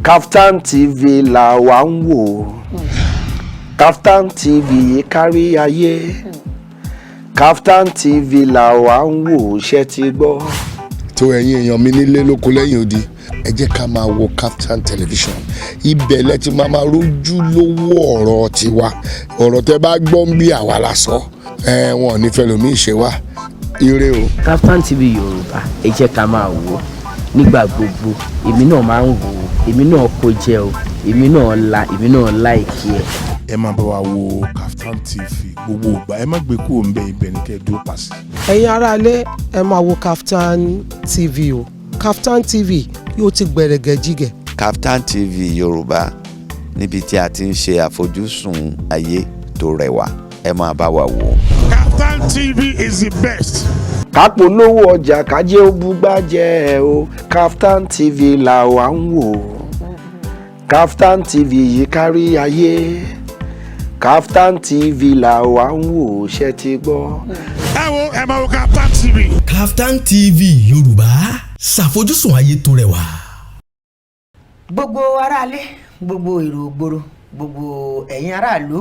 KAFTAN TV la wà ń wò. KAFTAN TV kárí ayé. KAFTAN TV la wà ń wò, ṣé ti gbọ́. tó ẹ̀yin èèyàn mi nílé lóko lẹ́yìn odi ẹ jẹ́ ká máa wo KAFTAN television ibẹ̀ lẹ ti máa rojú lówó ọ̀rọ̀ tiwa ọ̀rọ̀ tẹ́ bá gbọ́ ń bí àwa la sọ wọn ò ní fẹ́ lómi ìṣe wa ire o. KAFTAN TV Yorùbá ẹ jẹ́ ká máa wò nígbà gbogbo èmi náà máa ń wò èmi náà kó jẹ o èmi náà láìkí ẹ. ẹ máa bá wa wo KAFTAN TV gbogbo ìgbà ẹ má gbé kúrò ń bẹ ibẹ̀ ní kẹ́ dúró pàṣẹ. ẹ̀yin aráalé ẹ máa wo KAFTAN TV o KAFTAN TV yóò ti gbẹ̀rẹ̀gẹ̀ jígẹ̀. KAFTAN TV Yorùbá níbi tí a ti ń ṣe àfojúsùn ayé tó rẹwà ẹ máa bá wa wò. KAFTAN TV is the best. kápolówó ọjà kájé ó búgbájẹ́ o KAFTAN TV la wà ń wò. KAFTAN TV yìí kárí ayé. KAFTAN TV la wà ń wò, ṣé ti gbọ́. ẹ máa wo KAFTAN TV. KAFTAN TV Yorùbá ṣàfojúsùn ayé tó rẹwà. gbogbo aráalé gbogbo èrò ògbóró gbogbo ẹ̀yin aráàlú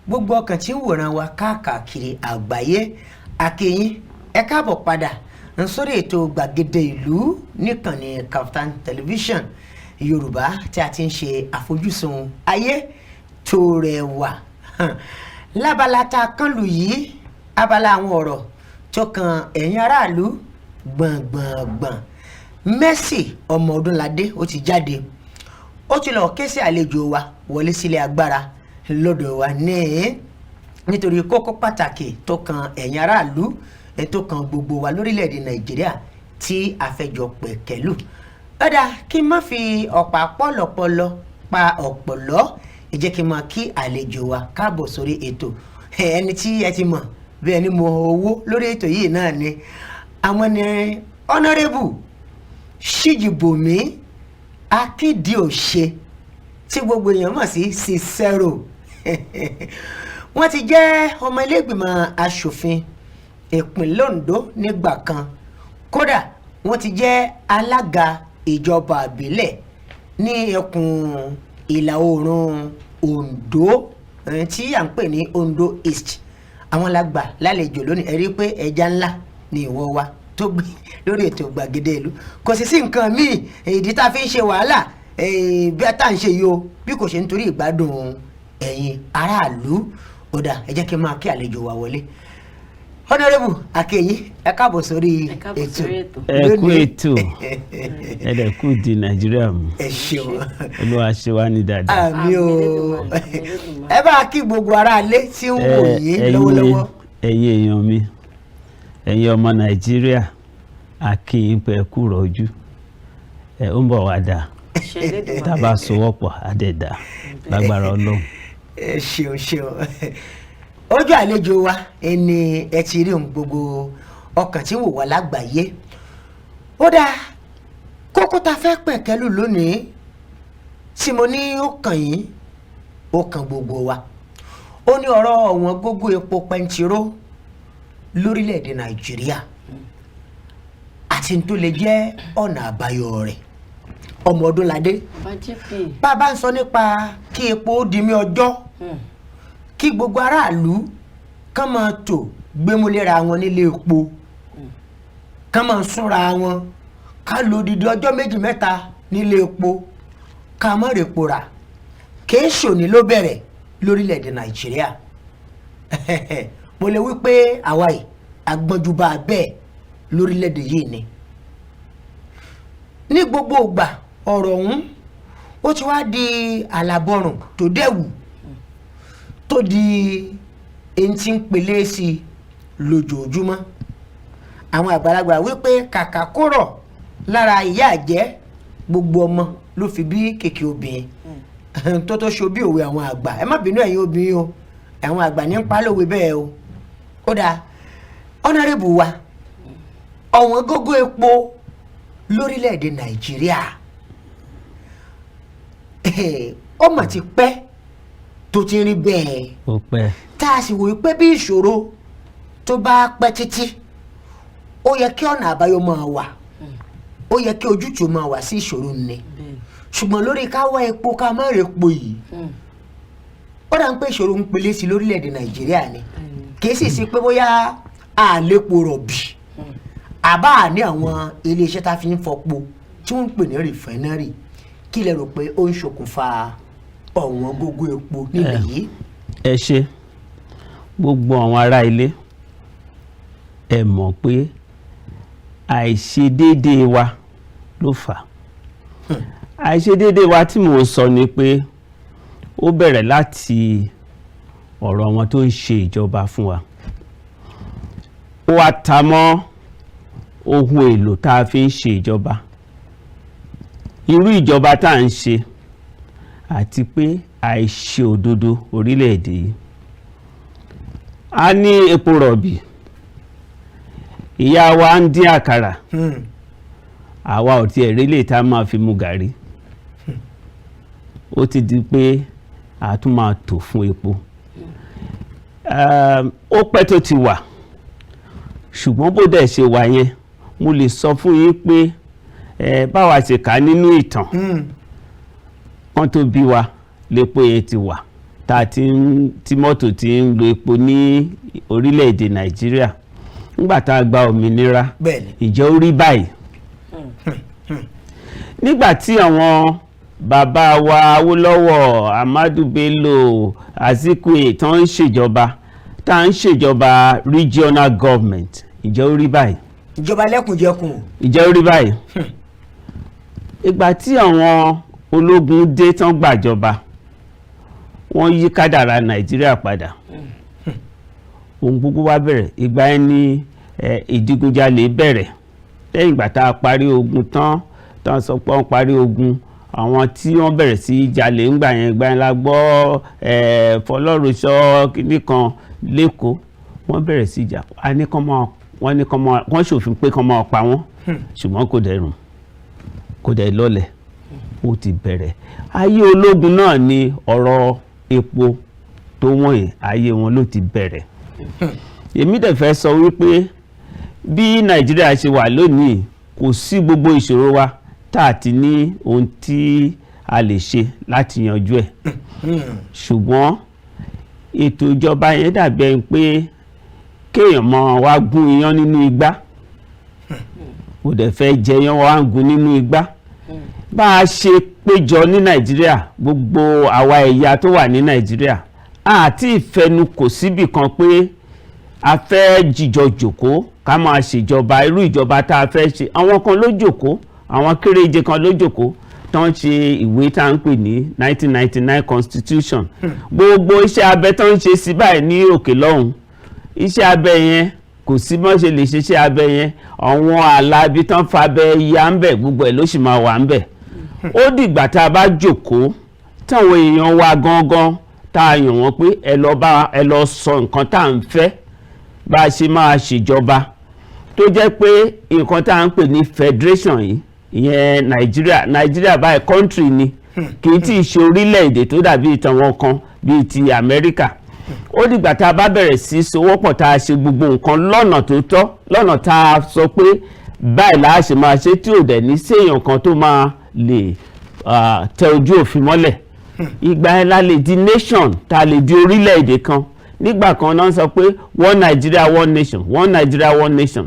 gbogbo ọkàn tí ń wòran wa káàkiri àgbáyé akíyín ẹ káàbọ̀ padà sórí ètò Gbàgede Ìlú níkànnì KAFTAN television Yorùbá tí a ti ń ṣe àfojúsùn ayé tó rẹwà lábala tá a kàn lù yìí abala àwọn ọ̀rọ̀ tó kan ẹ̀yin aráàlú gbọ̀ngbọ̀ngbọ̀n Mercy ọmọ Odúnládé ó ti jáde ó ti lọ ké sí àlejò wa wọlé sílé agbára lọ́dọ̀ wa nítorí kókó pàtàkì tó kan ẹ̀yin aráàlú tó kan gbogbo wa lórílẹ̀‐èdè Nàìjíríà tí a fẹ́ jọ pẹ̀kẹ́lù ọ̀dà kí n má fi ọ̀pá pọ̀lọ̀pọ̀lọ̀ pa ọ̀pọ̀lọ́ ẹ jẹ́ kí n máa kí àlejò wa káàbọ̀ sórí ètò ẹni tí ẹ ti mọ̀ bí ẹni mọ owó lórí ètò yìí náà ni àwọn ni Honorable SIJIBOMI AKINDIOSE tí gbogbo èèyàn mọ̀ sí SORO wọ́n ti jẹ́ ọmọ ilé ìgbìmọ̀ aṣòfin ìpínlẹ̀ Ondo nígbà kan kódà wọ́n ti jẹ́ alága ìjọba àbílẹ̀ ní ẹkùn ìlà oòrùn Ondo tí à ń pè ní Ondo East àwọn lágbà lálejò lónìí ẹ rí pé ẹja ńlá ni ìwọ wa tó gbé lórí ètò Gbàgede Ìlú kò sì sí nǹkan míì ìdí tá a fi ń ṣe wàhálà bí a tá à ń ṣe yìí o bí kò ṣe nítorí ìgbádùn ẹ̀yin aráàlú ọ̀dà ẹ jẹ́ kí n máa kí àlejò wa wọlé Honorable akínyìn ẹ káàbọ̀ sórí ètò ẹ kú ètò ẹ dẹ̀ kú di Nàìjíríà mu ẹ ṣeun Olúwa ṣe wá ní dáadáa. àmín o ẹ bá kí gbogbo aráalé tí ń wò yín lọ́wọ́lọ́wọ́. ẹ̀yin èèyàn mi ẹ̀yin ọmọ Nàìjíríà akínyìn pé kú rọ̀jú ó ń bọ̀ wá dáa tá a bá sowọ́pọ̀ àdẹ̀dá lágbára Ọlọ́run. ẹ ṣeun ojú àlejò wa ẹni ẹ ti rí ohun gbogbo ọkàn tí ń wò wá lágbàáyé ó dáa kókó tá a fẹ́ pẹ̀kẹ́lù lónìí tí mo ní ó kàn yín ó kàn gbogbo wa ó ní ọ̀rọ̀ ọ̀wọ́n gógó epo pẹntiró lórílẹ̀‐èdè Nàìjíríà àti tó lè jẹ́ ọ̀nà àbáyọ rẹ̀ ọmọ Odúnládé bàbá ń sọ nípa kí epo ó di mí ọjọ́ kí gbogbo aráàlú kán máa tò gbémúlera wọn nílé epo kán máa súnra wọn ká lò dídí ọjọ́ méjì mẹ́ta nílé epo ká má repo rà kìí ṣòní ló bẹ̀rẹ̀ lórílẹ̀‐èdè Nàìjíríà mo lè wí pé àwa yìí agbọ́njúbà bẹ́ẹ̀ lórílẹ̀‐èdè yìí ni ní gbogbo ìgbà ọ̀rọ̀ ọ̀hún ó ti wá di àlàbọ̀rùn tó dẹ̀wù tó di ẹni tí ń pelé sí i lójoojúmọ́ àwọn àgbàlagbà wípé kàkà kórọ̀ lára ìyá àjẹ́ gbogbo ọmọ ló fi bí kèké obìnrin tó ṣe bí òwe àwọn àgbà ẹ má bínú ẹ̀yin obìnrin o àwọn àgbà ní ń pa lówe bẹ́ẹ̀ o ó dáa Honorable wa ọ̀wọ́n gógó epo lórílẹ̀‐èdè Nàìjíríà ó mà ti pẹ́ tó ti rí bẹ́ẹ̀ ó pẹ́ tá a sì wòye pé bí ìṣòro tó bá pẹ́ títí ó yẹ kí ọ̀nà àbáyọ máa wà ó yẹ kí ojútùú máa wà sí ìṣòro ni ṣùgbọ́n lórí ká wá epo ká má rè epo yìí ó dà ń pé ìṣòro ń pelé sí lórílẹ̀‐èdè Nàìjíríà ni kì í sì sí pé bóyá àlépo rọ̀bì àbá ní àwọn iléeṣẹ́ tá a fi ń fọpo tí wọ́n ń pè ní rìfẹ́nárì kí lẹ rò pé ó ń ṣokùnfà ọ̀wọ́n gógó epo nílẹ̀ yìí. ẹ ṣe gbogbo àwọn ará ilé ẹ mọ̀ pé àìṣedéédéé wa ló fà á. Àìṣedéédéé wa tí mò ń sọ ni pé ó bẹ̀rẹ̀ láti ọ̀rọ̀ wọn tó ń ṣe ìjọba fún wa. Ó wá ta mọ́ ohun èlò tá a fi ń ṣe ìjọba, irú ìjọba tá à ń ṣe, àti pé àìṣe òdodo orílẹ̀-èdè yìí. A ní epo rọ̀bì, ìyá wa ń dín àkàrà, àwa ò tiẹ̀ rí lè tá a máa fi mu gàrí. Ó ti di pé a tún máa tò fún epo. Ó pẹ́ tó ti wà, ṣùgbọ́n bó dẹ̀ ṣe wà yẹn mo lè sọ fún yín pé báwa ṣe kà nínú ìtàn wọ́n tó bí wa lépo yẹn ti wà tí mọ́tò ti ń lo epo ní orílẹ̀-èdè Nàìjíríà nígbà tá a gba òmìnira. Ìjẹ́ ó rí báyìí nígbà tí àwọn bàbá wa Awólọ́wọ̀, Ahmadu Bello, Azikiwe tó ń ṣèjọba tá à ń ṣèjọba regional government, ìjẹ́ ó rí báyìí. Ìjọba lẹ́kùnjẹkùn. Ìjẹ́ ó rí báyìí. Ìgbà tí àwọn ológun dé tán gbàjọba, wọ́n yí kádàrá Nàìjíríà padà. Ohun gbogbo wá bẹ̀rẹ̀. Ìgbà yẹn ni ìdigunjalè bẹ̀rẹ̀. Lẹ́yìn ìgbà tá a parí ogun tán sọ pé wọ́n parí ogun, àwọn tí wọ́n bẹ̀rẹ̀ sí jalè ńgbà yẹn la gbọ́ Fọlọ́runṣọ́ kìíní kan lẹ́kọ̀ọ́, wọ́n bẹ̀rẹ̀ sí jà. Wọ́n ṣòfin pé kán máa pa wọ́n, ṣùgbọ́n kò dẹrùn, kò dẹ̀ lọ́lẹ̀. Ó ti bẹ̀rẹ̀. Ayé ológun náà ni ọ̀rọ̀ epo tó wọ́n yìí, ayé wọn ló ti bẹ̀rẹ̀. Èmi dẹ̀ fẹ́ sọ wípé bí Nàìjíríà ṣe wà lónìí, kò sí gbogbo ìṣòro wa tá a ti ní ohun tí a lè ṣe láti yanjú ẹ̀. Ṣùgbọ́n ètò ìjọba yẹn dàbí ẹni pé kéèyàn máa wá gún iyán nínú igbá, kò dẹ̀ fẹ́ jẹyán wá ń gún nínú igbá. Bá a ṣe péjọ ní Nàìjíríà, gbogbo àwa ẹ̀yà tó wà ní Nàìjíríà, àti ìfẹnukò síbì kan pé a fẹ́ jíjọ jòkó ká máa ṣèjọba irú ìjọba tá a fẹ́ ṣe. Àwọn kan ló jòkó, àwọn kéréje kan ló jòkó tó ń ṣe ìwé tá à ń pè ní 1999 constitution. Gbogbo iṣẹ́ abẹ tó ń ṣe sí báyìí ní òkè lọ́hùn, iṣẹ́ abẹ yẹn kò sí mọ́ ṣe lè ṣe iṣẹ́ abẹ yẹn, àwọn ààlà ibi tán fa abẹ ya ń bẹ̀, gbogbo ẹ̀ ló sì máa wà ń bẹ̀. Ó dìgbà tá a bá jòkó táwọn èèyàn wa gangan tá a yàn wọ́n pé ẹ lọ sọ nǹkan tá à ń fẹ́ bá a ṣe máa ṣèjọba, tó jẹ́ pé nǹkan tá à ń pè ní federation yìí, ìyẹn Nàìjíríà báyìí country ni, kì í tí ì ṣe orílẹ̀-èdè tó dàbí ìtàwọn kan bíi ti Amẹ́ríkà. Ó dìgbà tá a bá bẹ̀rẹ̀ sí sowọ́pọ̀ tá a ṣe gbogbo nǹkan lọ́nà tó tọ́, lọ́nà tá a sọ pé báyìí là á ṣe máa ṣe tí ò dẹ̀ ní séèyàn kan tó máa lè tẹ ojú òfin mọ́lẹ̀. Ìgbà yẹn la lè di nation, tá a lè di orílẹ̀-èdè kan. Nígbà kan náà sọ pé one Nigeria one nation, one Nigeria one nation.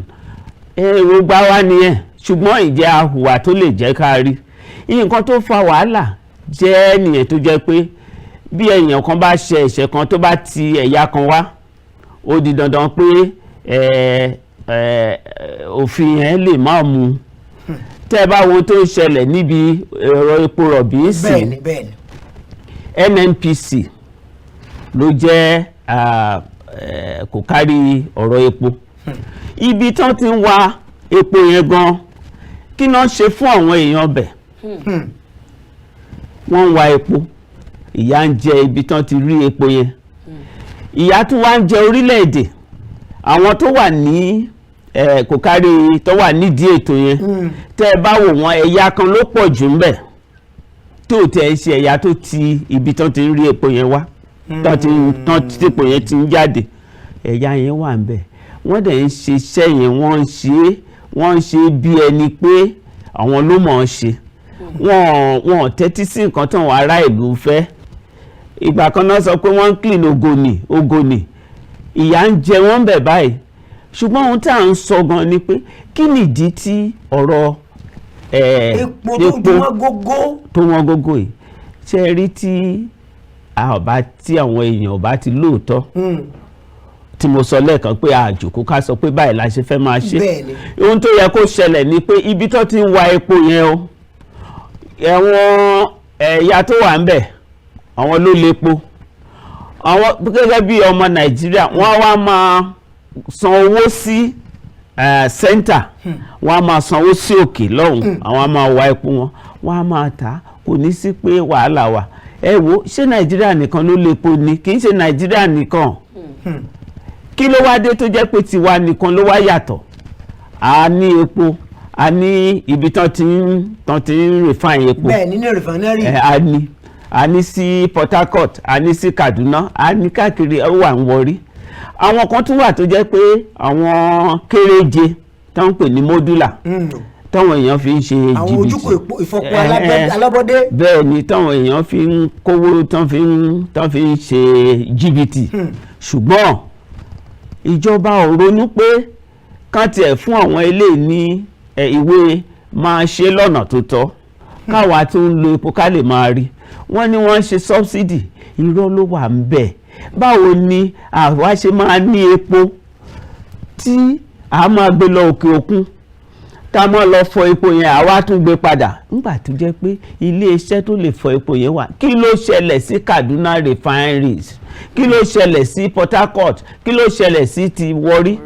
Èrò gbá wá nìyẹn, ṣùgbọ́n ìjẹ́ àhùwà tó lè jẹ́ ká rí. Nǹkan tó fa wàhálà jẹ́ nìyẹn tó jẹ́ pé bí èèyàn kan bá ṣe ẹ̀ṣẹ̀ kan tó bá ti ẹ̀yà kan wá, ó di dandan pé òfin yẹn lè má mú. Tẹ́ bá wo tó ń ṣẹlẹ̀ níbi ọ̀rọ̀ epo rọ̀bì sí, NNPC ló jẹ́ kò kárí ọ̀rọ̀ epo. Ibi tán ti ń wa epo yẹn gan, kí náà ṣe fún àwọn èèyàn bẹ̀? Wọ́n ń wa epo, ìyà ń jẹ ibi tán ti rí epo yẹn. Ìyà tún wá ń jẹ orílẹ̀-èdè. Àwọn tó wà ní kò kárí tó wà nídìí ètò yẹn, tẹ́ bá wò wọ́n, ẹ̀yà kan ló pọ̀ jù ń bẹ̀ tó tẹ̀ ṣe ẹ̀yà tó ti ibi tán ti rí epo yẹn wá, tán tí epo yẹn ti ń jáde. Ẹ̀yà yẹn wà ń bẹ̀, wọ́n dẹ̀ ń ṣe iṣẹ́ yẹn, wọ́n ń ṣe bí ẹni pé àwọn ló mọ̀ ọ́n ṣe. wọn tẹ́tí sí nǹkan tí àwọn ará ìlú fẹ́. Ìgbà kan náà sọ pé wọ́n ń clean Ogoni ìyà ń jẹ wọ́n bẹ̀ báyìí. Ṣùgbọ́n ohun tí à ń sọ gan ni pé kí nìdí tí ọ̀rọ̀ epo tó wọ́n gógó yìí ṣe rí tí àwọn èèyàn ọba ti lóòótọ́ tí mo sọ lẹ́ẹ̀kan pé àjòkó ká sọ pé báyìí la ṣe fẹ́ máa ṣe. Ohun tó yẹ kó ṣẹlẹ̀ ni pé ibi tó ti ń wa epo yẹn o ẹ̀wọ̀n ẹ̀yà tó wà ń bẹ̀ àwọn ló lépo. Àwọn gẹ́gẹ́ bí ọmọ Nàìjíríà wọ́n wá máa san owó sí center, wọ́n á máa sanwó sí òkè lọ́hùn, àwọn á máa wa epo wọn, wọ́n á máa tà, kò ní sí pé wàhálà wà. Ẹ wo ṣé Nàìjíríà nìkan ló lépo ni? Kì í ṣe Nàìjíríà nìkan. Kí ló wá dé tó jẹ́ pé tiwa nìkan ló wá yàtọ̀? A ní epo, a ní ibi tán ti ń refine epo. Bẹ́ẹ̀ nínú refinery. A ní sí Port Harcourt, a ní sí Kaduna, a ní káàkiri wà ń Warri. Àwọn kan tún wà tó jẹ́ pé àwọn kéréje tó ń pè ní modular táwọn èèyàn fi ń ṣe jìbìtì. Àwọn ojúkò ìfọpo alábọ́dé. Bẹ́ẹ̀ ni táwọn èèyàn fi ń kówó tán fi ń ṣe jìbìtì. Ṣùgbọ́n ìjọba ò ronú pé kán tiẹ̀ fún àwọn ilé ní ìwé máa ṣe lọ́nà tó tọ́ káwa tó ń lo epo ká lè máa rí. Wọ́n ní wọ́n ń ṣe subsidy, irọ́ ló wà ń bẹ̀. Báwo ni àwa ṣe máa ní epo tí a máa gbé lọ òkè òkun tá a máa lọ fọ epo yẹn àwa tún gbé padà nígbà tó jẹ́ pé ilé iṣẹ́ tó lè fọ epo yẹn wà? Kí ló ṣẹlẹ̀ sí Kaduna refineries? Kí ló ṣẹlẹ̀ sí Port Harcourt? Kí ló ṣẹlẹ̀ sí ti Warri?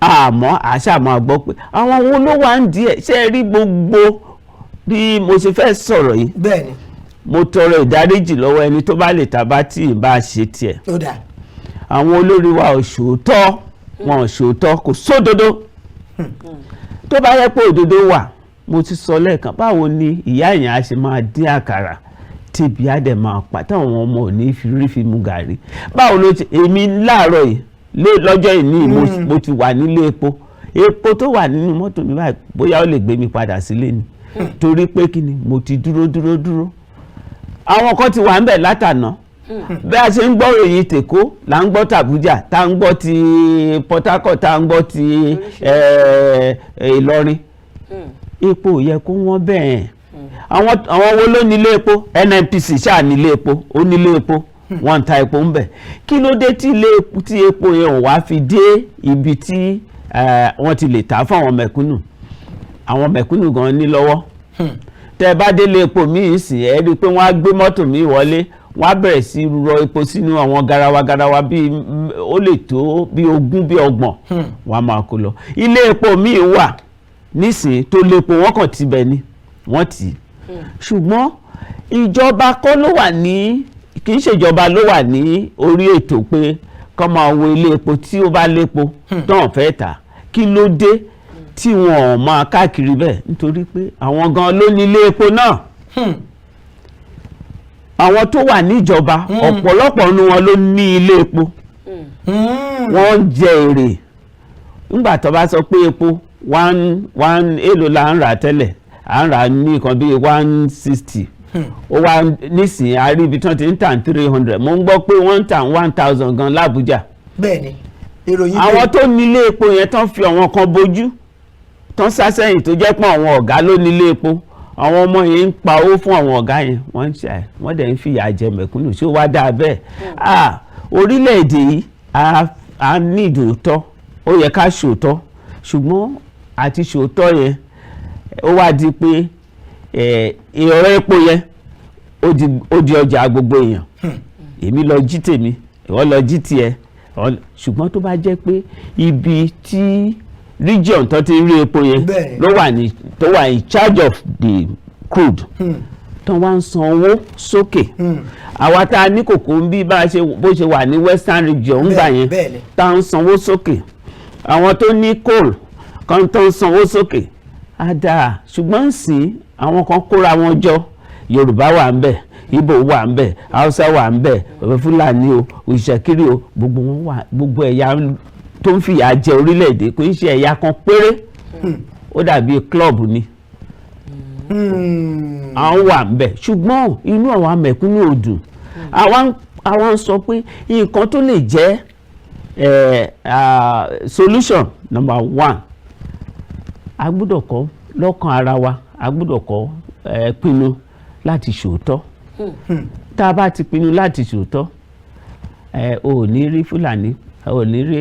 Àmọ́ àṣà máa gbọ́ pé àwọn wo ló wà ń díẹ̀ ṣe rí gbogbo bí mo ṣe fẹ́ sọ̀rọ̀ yìí. Bẹ́ẹ̀ni. Mo tọrọ ìdáríjì lọ́wọ́ ẹni tó bá lè tàbá tí ì bá ṣe tiẹ̀. Ó dà. Àwọn olórí wa ò ṣòótọ́, wọn ò ṣòótọ́, kò sódodo. Tó bá yẹ pé òdodo wà, mo ti sọ lẹ́ẹ̀kan, báwo ni ìyá èèyàn á ṣe máa dín àkàrà tíbi á dẹ̀ máa pa táwọn ọmọ ò ní fi mu gàrí? Báwo ló ṣe èmi láàárọ̀ yìí lọ́jọ́ ìní mo ti wà nílé epo tó wà nínú mọ́tò mi báyìí bóyá ó lè gbé mi padà sílé ni. Torí pé kí ni mo ti dúró. Àwọn kan ti wà ń bẹ̀ látàná. Bí a ṣe ń gbọ́ ròyìn tèkó là ń gbọ́ tàbújà, tá ń gbọ́ ti Port Harcourt, tá ń gbọ́ ti Ìlọrin. Epo ò yẹ kó wọ́n bẹ́ẹ̀. Àwọn wo ló nílé epo? NNPC ṣáà nílé epo, ó nílé epo, wọ́n ń ta epo ń bẹ̀. Kí ló dé tí epo yẹn ò wá fi dé ibi tí wọ́n ti lè tà fún àwọn mẹ̀kúnnù? Àwọn mẹ̀kúnnù gan ní lọ́wọ́. Tẹ́ bá délé epo míì sì ẹ rí i pé wọ́n á gbé mọ́tò míì wọlé, wọ́n á bẹ̀rẹ̀ sí rọ epo sínú àwọn garawa bí ó lè tó bí 20 bí 30 wọ́n á máa kó lọ. Ilé epo míì wà nísìnyí tó lépo wọ́n kàn tibẹ̀ ni wọ́n tì í. Ṣùgbọ́n ìjọba kọ́ ló wà ní, kì í ṣèjọba ló wà ní orí ètò pé kọ́ máa wo ilé epo tí ó bá lépo tán fẹ́ tà. Kí ló dé tí wọn ò máa káàkiri bẹ́ẹ̀? Nítorí pé àwọn gan ló ní ilé epo náà. Àwọn tó wà níjọba ọ̀pọ̀lọpọ̀ nínú wọn ló ní ilé epo. Wọ́n ń jẹ èrè. Nígbà tó bá sọ pé epo èlò là ń rà tẹ́lẹ̀, à ń rà ní nǹkan bíi 160. Ó wá nísìnyí a rí ibi tí wọ́n ti ń tà 300. Mo ń gbọ́ pé wọ́n ń tà 1000 gan l'Abuja. Bẹ́ẹ̀ni. Ìròyìn àwọn tó nílé epo yẹn tán fi àwọn kan bojú tán sásẹ́yìn tó jẹ́ pé àwọn ọ̀gá ló nílé epo, àwọn ọmọ yẹn ń pa owó fún àwọn ọ̀gá yẹn, wọ́n dẹ̀ ń fìyà jẹ mẹ̀kúnnù. Ṣé ó wá dáa bẹ́ẹ̀? Orílẹ̀-èdè yìí a ní ìdòótọ́, ó yẹ ká ṣòótọ́, ṣùgbọ́n àti ṣòótọ́ yẹn ó wá di pé ọ̀rọ̀ epo yẹn ó di ọjà gbogbo èèyàn. Èmi lọ jí tèmi, ìwọ lọ jí tiẹ̀. Ṣùgbọ́n tó bá jẹ́ pé ibi tí region tó ti rí epo yẹn tó wà in charge of the crude tó wá ń san owó sókè. Àwa tá a ní kòkó ń bí bó ṣe wà ní western region ń gbà yẹn tá ń sanwó sókè. Àwọn tó ní coal kan tó ń sanwó sókè á dáa. Ṣùgbọ́n sí àwọn kan kóra wọn jọ, Yorùbá wà ń bẹ̀, Ìgbò wà ń bẹ̀, Haúsá wà ń bẹ̀, Fúlàní o, Ìṣẹ̀kírì o, gbogbo wọn wà, gbogbo ẹ̀yà tó ń fìyà jẹ orílẹ̀-èdè kò ń ṣe ẹ̀yà kan péré. Ó dàbí club ni. àwọn wà ń bẹ̀ ṣùgbọ́n inú àwọn amẹ̀kúnnù ò dùn àwọn sọ pé nǹkan tó lè jẹ́ solution number one a gbọ́dọ̀ kọ́ lọ́kàn ara wa a gbọ́dọ̀ kọ́ pinnu láti ṣòótọ́ tá a bá ti pinnu láti ṣòótọ́ o ò ní rí Fúlàní o ò ní rí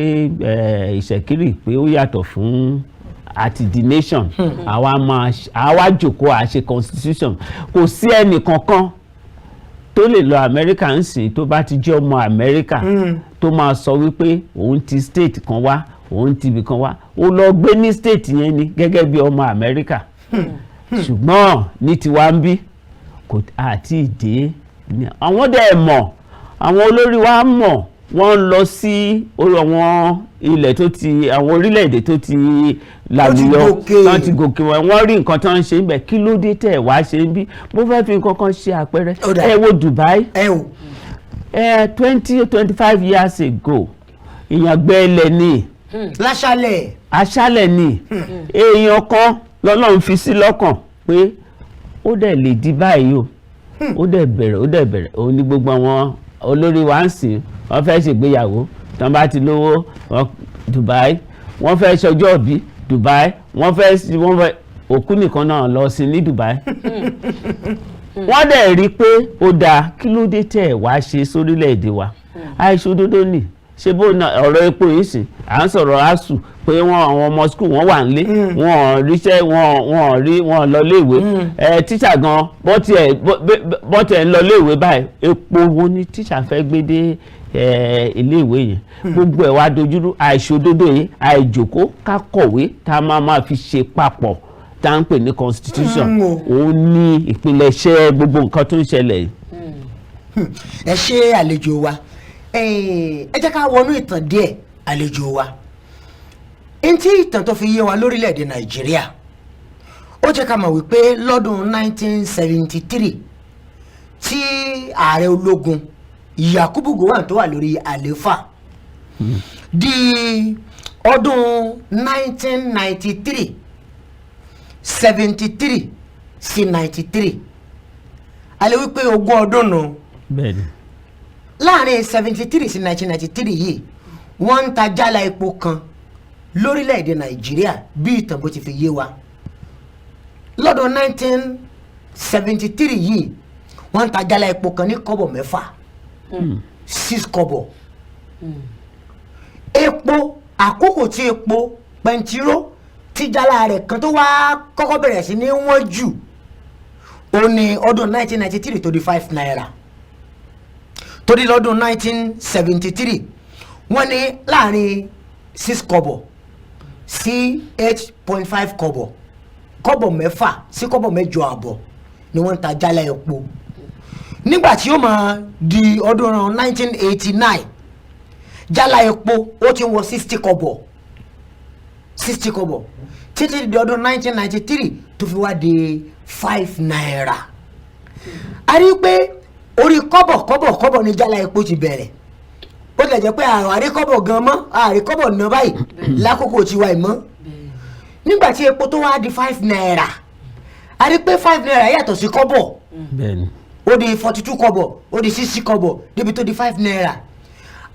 ìṣẹ̀kírì pé ó yàtọ̀ fún àti the nation àwa jòkó àṣe constitution kò sí ẹnì kankan tó lè lọ Amẹ́ríkà ń sìn tó bá ti jẹ́ ọmọ Amẹ́ríkà tó máa sọ wípé òun ti state kan wá òun ti ibì kan wá ó lọ gbé ní state yẹn ni gẹ́gẹ́ bí ọmọ Amẹ́ríkà ṣùgbọ́n ní tiwa ń bí kò àti ìdè àwọn dẹ̀ mọ̀ àwọn olórí wa mọ̀ wọ́n lọ sí àwọn ilẹ̀ tó ti àwọn orílẹ̀-èdè tó ti làlùyọ tán ti gòkè wọ́n rí nǹkan tán ń ṣe níbẹ̀ kí ló dé tẹ̀ wá ṣe ń bí mo fẹ́ fi nǹkan kan ṣe àpẹẹrẹ ẹ wo Dubai 20-25 years ago èèyàn gbẹ́ ilẹ̀ ní aṣálẹ̀ ní èèyàn kan lọ́lọ́run fi sí lọ́kàn pé ó dẹ̀ lè di báyìí o ó dẹ̀ bẹ̀rẹ̀ òun ní gbogbo àwọn olórí wa ń sìn wọ́n fẹ́ ṣègbéyàwó tán bá ti lówó Dubai wọ́n fẹ́ ṣọjọ́ ìbí Dubai wọ́n fẹ́ òkú nìkan náà lọ sí ní Dubai wọ́n dẹ̀ rí pé ó dáa kí ló dé tẹ̀ wá ṣe sórílẹ̀-èdè wa àìṣòdodo nì ṣe bó ọ̀rọ̀ epo yìí sìn à ń sọ̀rọ̀ ASUU pé àwọn ọmọ skul wọ́n wà nílé wọ́n ríṣẹ́ wọ́n lọ léèwé tíṣà gan bọ́tẹ̀ ń lọ léèwé báyìí epo wo ni tíṣà fẹ́ gbé dé iléèwé yẹn gbogbo ẹ̀ wá dojúrú àìṣòdodo yìí àìjòkó ká kọ̀wé tá a máa fi ṣe papọ̀ tá à ń pè ní constitution òun ní ìpilẹ̀ṣẹ̀ gbogbo nǹkan tó ń ṣẹlẹ̀ yìí. ẹ ṣe àlejò wa ẹ jẹ́ ká wọnú ìtàn díẹ̀ àlejò wa ntí ìtàn tó fi yé wa lórílẹ̀‐èdè Nàìjíríà ó jẹ́ ká mọ̀ wípé lọ́dún 1973 tí ààrẹ ológun Yakubu Gowon tó wà lórí àlééfà di ọdún 1993 73 sí 93 a lè wípé ogún ọdún nù láàrin 73 sí 1993 yìí wọ́n ń ta jálá epo kan lórílẹ̀‐èdè Nàìjíríà bí ìtàn bó ti fi yé wa lọ́dún 1973 yìí wọ́n ń ta jálá epo kan ní kọ́bọ̀ 6 kọ́bọ̀ epo àkókò tí epo pẹntiró tí jálá rẹ̀ kan tó wá kọ́kọ́ bẹ̀rẹ̀ sí ní wọ́n jù ó ní ọdún 1993 tó di 5 naira tó di lọ́dún 1973 wọ́n ní láàrin 6 kọ́bọ̀ sí 8.5 kọ́bọ̀ kọ́bọ̀ 6 sí kọ́bọ̀ 8.5 ni wọ́n ń ta jálá epo nígbà tí ó máa di ọdún 1989 jálá epo ó ti wọ 60 kọ́bọ̀ títí di ọdún 1993 tó fi wá di 5 naira a rí pé orí kọ́bọ̀ ní jálá epo ti bẹ̀rẹ̀ ó lè jẹ́ pé àrí kọ́bọ̀ gan mọ́ àrí kọ́bọ̀ ná báyìí lákòókò tí wà mọ́ nígbà tí epo tó wá di 5 naira a rí pé 5 naira yàtọ̀ sí kọ́bọ̀ ó di 42 kọ́bọ̀ ó di 60 kọ́bọ̀ débi tó di 5 naira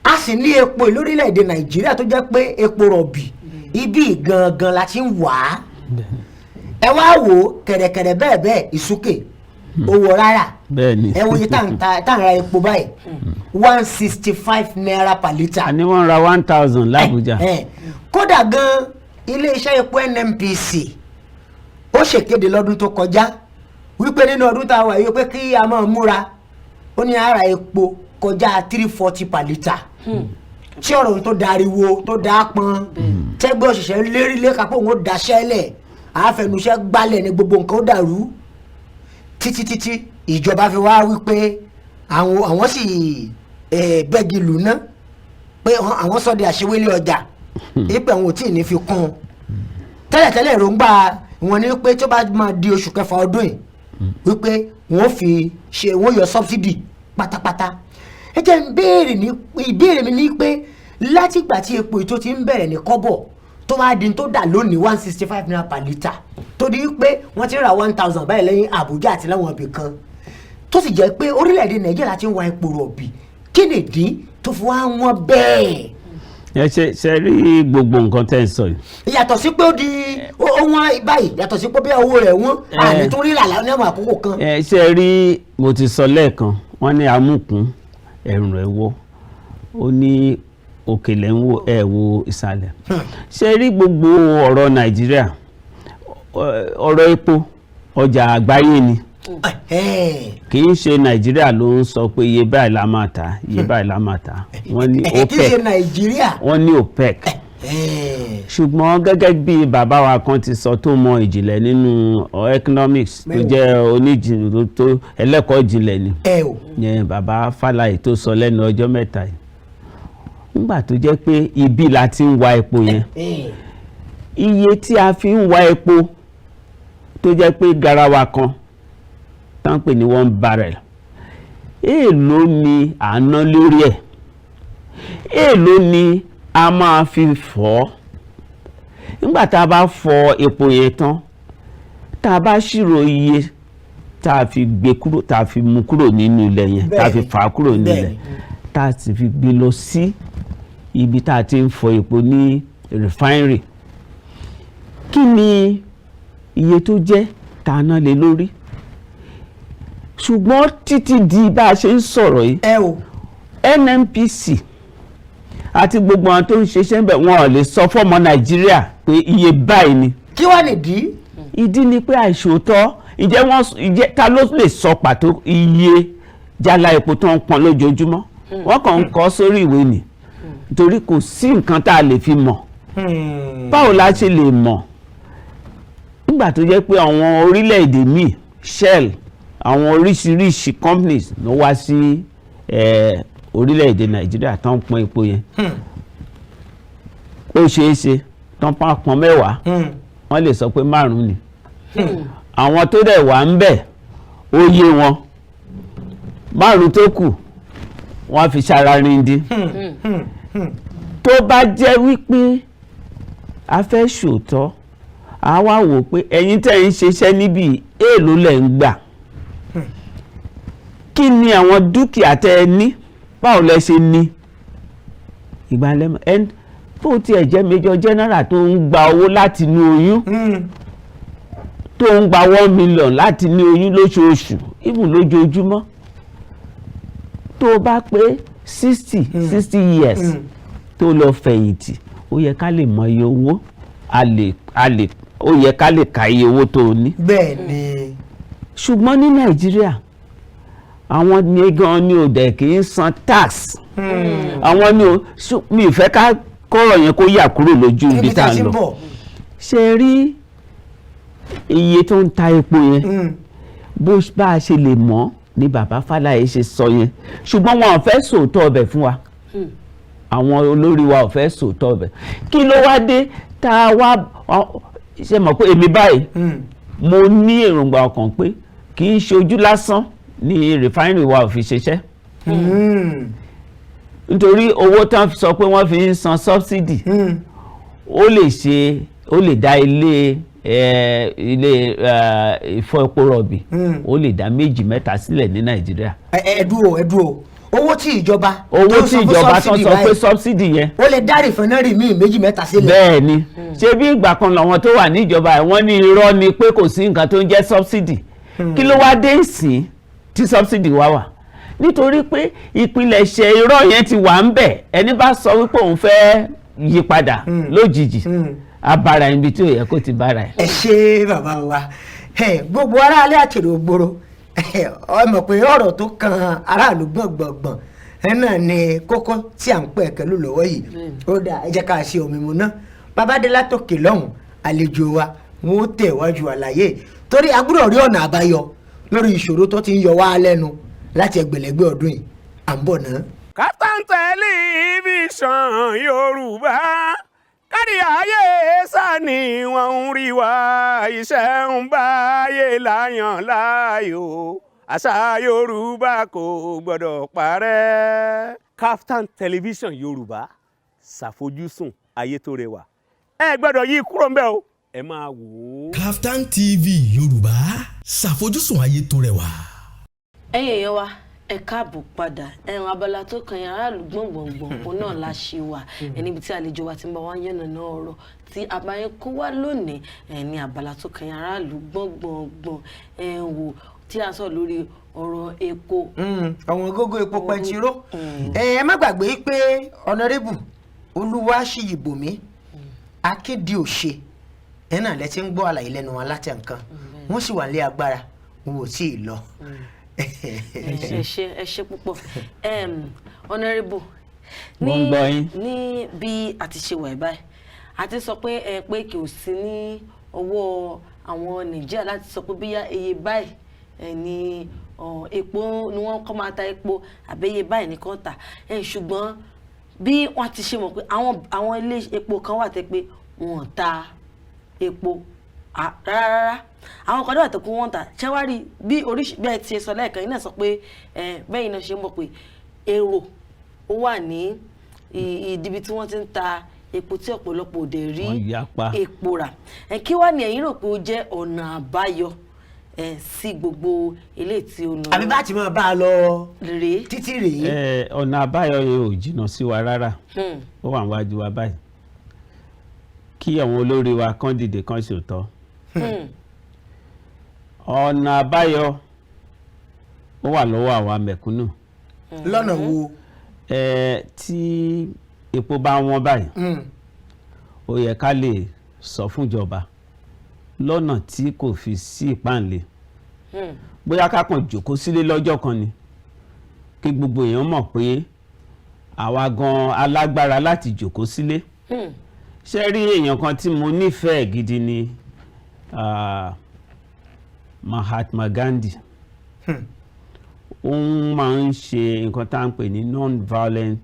a sì ní epo lórílẹ̀‐èdè Nàìjíríà tó jẹ́ pé epo rọ̀bì ibi gangan la ti ń wà á ẹ wá wò kẹ̀rẹ̀kẹ̀rẹ̀ bẹ́ẹ̀ ìsúkè owó rárá ẹ wo iye tá à ń ra epo báyìí 165 naira per litre. àní wọ́n ra 1000 l'Abuja. kódà gan iléeṣẹ́ epo NNPC ó ṣèkéde lọ́dún tó kọjá wípé nínú ọdún tá a wà yìí pé kí a máa múra ó ní ara epo kọjá 340 per litre tí ọ̀rọ̀ tó dariwo tó dáa pọn tẹ́gbẹ́ òṣìṣẹ́ lérí léka pé òun ó daṣẹ́ lẹ̀ àfẹnusẹ́ gbálẹ̀ ní gbogbo nǹkan ó dàrú títí ìjọba fi wá wípé àwọn sì bẹ́gi lù ná pé àwọn sọ di àṣewélé ọjà ìpè àwọn ò tí ì ní fi kún un tẹ́lẹ̀tẹ́lẹ̀ èròǹgbà wọn ni pé tó bá máa di oṣù kẹfà ọdún yìí wípé wọ́n yọ subsidy pátápátá ẹ jẹ́ ìbéèrè mi ní pé látìgbà tí epo ètò ti ń bẹ̀rẹ̀ ní kọ́bọ̀ tó máa di tó dà lónìí 165 naira per litre tó di pé wọ́n ti ń ra 1000 báyìí lẹ́yìn Àbújá àti láwọn ibì kan tó sì jẹ́ pé orílẹ̀-èdè Nàìjíríà ti ń wa epo rọ̀bì kí nìdí tó fi wá wọ́n bẹ́ẹ̀. ẹ ṣe rí gbogbo nǹkan tẹ́ ń sọ yìí. yàtọ̀ sí pé ó di wọ́n báyìí yàtọ̀ sí pé bí owó rẹ̀ wọ́n àmì tó rí làlá ní àwọn àkókò kan. ṣe rí mo ti sọ lẹ́ẹ̀kan wọ́n ní amúkún ẹ̀rùn rẹ̀ wọ́ ó ní òkèlè ń wo ẹ̀ wo ìsàlẹ̀. ṣe rí gbogbo ọ̀rọ̀ Nàìjíríà ọ̀rọ̀ epo ọjà àgbáyé ni kì í ṣe Nàìjíríà ló ń sọ pé iye báyìí la máa ta iye báyìí la máa ta wọ́n ní OPEC kì í ṣe Nàìjíríà wọ́n ní OPEC ṣùgbọ́n gẹ́gẹ́ bí bàbá wa kan ti sọ tó mọ ìjìnlẹ̀ nínú economics tó jẹ́ oníjìnlẹ̀ tó ẹlẹ́kọ̀ọ́ ìjìnlẹ̀ ni bàbá Fálàyé tó sọ lẹ́nu ọjọ́ mẹ́ta yìí nígbà tó jẹ́ pé ibi la ti ń wa epo yẹn iye tí a fi ń wa epo tó jẹ́ pé garawa kan tán pè ní 1 barrel èèló ni à ń ná lórí ẹ̀ èèló ni a máa fi fọ̀ nígbà tá a bá fọ epo yẹn tán tá a bá ṣírò iye tá a fi gbé kúrò tá a fi mú kúrò nínú ilẹ̀ yẹn tá a fi fà á kúrò nínú ilẹ̀ tá a sì fi gbé lọ sí ibi tá a ti ń fọ epo ní refinery kí ni iye tó jẹ́ tá a ná lé lórí ṣùgbọ́n títí di bá a ṣe ń sọ̀rọ̀ yìí NNPC àti gbogbo àwọn tó ń ṣiṣẹ́ ń bẹ̀ wọn ò lè sọ fọ́mọ Nàìjíríà pé iye báyìí ni. kí wàá nìdí. ìdí ni pé àìṣòótọ́ ìjẹ́ ta ló lè sọ pàtó iye jálá epo tó ń pọn lójoojúmọ́ wọ́n kàn ń kọ sórí ìwé ni nítorí kò sí nǹkan tá a lè fi mọ̀ báwo la ṣe lè mọ̀ nígbà tó jẹ́ pé àwọn orílẹ̀-èdè míì Shell àwọn oríṣiríṣi companies ló wá sí orílẹ̀-èdè Nàìjíríà tán pọn epo yẹn ó ṣeé ṣe tán pọn 10 wọ́n lè sọ pé 5 ni àwọn tó dẹ̀ wà ń bẹ̀ ó yé wọn 5 tó kù wọ́n fi ṣara rindin tó bá jẹ́ wípé a fẹ́ ṣòótọ́ a wá wò pé ẹ̀yin tẹ́ ń ṣiṣẹ́ níbi èèlò lẹ̀ ń gbà kí ni àwọn dúkìá tẹ́ ẹ ní báwo lẹ ṣe ní ìgbàlẹ́mọ̀ ẹni tó tiẹ̀ jẹ́ major general tó ń gba owó láti inú oyún tó ń gba 1 million láti inú oyún lóṣooṣù even lójoojúmọ́ tó bá pé 60 years tó lọ fẹ̀yìntì ó yẹ ká lè mọ iye owó ó yẹ ká lè ka iye owó tó ní. bẹ́ẹ̀ ni. ṣùgbọ́n ní Nàìjíríà àwọn ní gan ni ò dẹ̀ kì í san tax àwọn ni mi ìfẹ́ ká kọ́rọ̀ yẹn kó yà kúrò lójú ibi tá a lọ ṣe rí iye tó ń ta epo yẹn bó bá a ṣe lè mọ̀ ni bàbá Fálàyé ṣe sọ yẹn ṣùgbọ́n wọn ò fẹ́ sòótọ́ ọbẹ̀ fún wa àwọn olórí wa ò fẹ́ sòótọ́ ọbẹ̀ kí ló wá dé tá a wá ṣe mọ̀ pé èmi báyìí mo ní èròǹgbà ọkàn pé kì í ṣe ojú lásán ni refinery wa ò fi ṣiṣẹ́ nítorí owó tán sọ pé wọ́n fi ń san subsidy ó lè dá ilé ìfọ epo rọ̀bì ó lè dá 2 mẹ́ta sílẹ̀ ní Nàìjíríà. ẹ̀dùn owó tí ìjọba tán sọ pé subsidy yẹn ó lè dá rìfẹ́nẹ́rì míì 2 mẹ́ta sílẹ̀. bẹ́ẹ̀ ni ṣé bí ìgbà kan làwọn tó wà níjọba ẹ̀ wọ́n ní irọ́ ni pé kò sí nǹkan tó ń jẹ́ subsidy kí ló wá dé ìsìn tí subsidy wà nítorí pé ìpilẹ̀ṣẹ̀ irọ́ yẹn ti wà ń bẹ̀ ẹni bá sọ wípé òun fẹ́ yí padà lójijì abara ibi tí ò yẹ kó ti bára ẹ̀. ẹ ṣe bàbá wa gbogbo aráalé àtèrò ògbóró ọ mọ̀ pé ọ̀rọ̀ tó kan aráàlú gbọ̀ngbọ̀ngbọ̀n ẹ náà ni kókó tí à ń pẹ́ kẹlú lọ́wọ́ yìí ó dà ẹ jẹ́ ká ṣe òmìmú náà babádé látòkè lọ́hùn àlejò wa wọn ó tẹ̀ wájú àlàyé torí agbúrò rí ọ̀nà àbáyọ lórí ìṣòro tó ti ń yọ wá lẹ́nu láti ẹgbẹ̀lẹ́gbẹ̀ ọdún yìí à ń bọ̀ náà. KAFTAN tẹlifíṣàn Yorùbá kárí ayé sani wọn ń rí wa iṣẹ́ ń báyé láyàn láàyò àṣà Yorùbá kò gbọ́dọ̀ parẹ́. KAFTAN tẹlifíṣàn Yorùbá ṣàfojúsùn ayé tó rẹwà ẹ gbọ́dọ̀ yí kúrò ń bẹ̀ o ẹ máa wò ó. KAFTAN TV Yorùbá ṣàfojúsùn ayé tó rẹwà. ẹ̀yin èèyàn wa ẹ káàbọ̀ padà ẹ̀rùn abala tó kan yàrá àlùgbọ̀ngbọ̀ngbọ̀n òun náà la ṣe wà níbi tí àlejò wa ti ń bá wa yànnàná ọ̀rọ̀ tí àbáyé kó wá lónìí ní abala tó kan yàrá àlùgbọ̀ngbọ̀ngbọ̀n wò tí a sọ lórí ọ̀rọ̀ epo. Owon Gogo Epo Petrol. Ẹ má gbàgbé pé Honorable SIJIBOMI AKINDIOSE ẹ náà lẹ ti ń gbọ́ àlàyé lẹ́nu wọn láti nǹkan wọ́n sì wà ní agbára wọn ò tí ì lọ. ẹ ṣé púpọ̀ Honorable ní bí a ti ṣe wà báyìí a ti sọ pé kì í sí ní ọwọ́ àwọn Nàìjíríà láti sọ pé bíyá iye báyìí ní epo ni wọ́n kọ́ máa ta epo àbẹ́yẹ báyìí ní kọ́ ta ṣùgbọ́n bí wọ́n ti ṣe mọ̀ pé àwọn ilé epo kan wà tẹ́ pé wọ́n ta epo rárá àwọn kan dẹ̀ wà tẹ́ pé wọ́n ta ṣẹ́wárí bí oríṣi bẹ́ẹ̀ ti sọ lẹ́ẹ̀kan iná sọ pé bẹ́ẹ̀ iná ṣe mọ̀ pé èrò ó wà ní ìdíbi tí wọ́n ti ń ta epo tí ọ̀pọ̀lọpọ̀ òde rí epo rà kí wá ní ẹ̀yin rò pé ó jẹ́ ọ̀nà àbáyọ sí gbogbo ilé tí ó lọ. àbí bá ti máa bá a lọ títí rèé. ọ̀nà àbáyọ yẹn ò jìnnà sí wa rárá ó wà níwájú wa báyìí kí àwọn olórí wa kán dìde kán ṣòótọ́ ọ̀nà àbáyọ ó wà lọ́wọ́ àwa mẹ̀kúnnù. lọ́nà wo. tí epo bá wọ́n báyìí ó yẹ ká lè sọ fún ìjọba lọ́nà tí kò fi sí ìpáǹle bóyá ká kàn jókòó sílé lọ́jọ́ kan ni kí gbogbo èèyàn mọ̀ pé àwa gan alágbára láti jókòó sílé ṣe rí èèyàn kan tí mo nífẹ̀ẹ́ gidi ni Mahatma Gandhi òun máa ń ṣe nǹkan tá à ń pè ní non-violent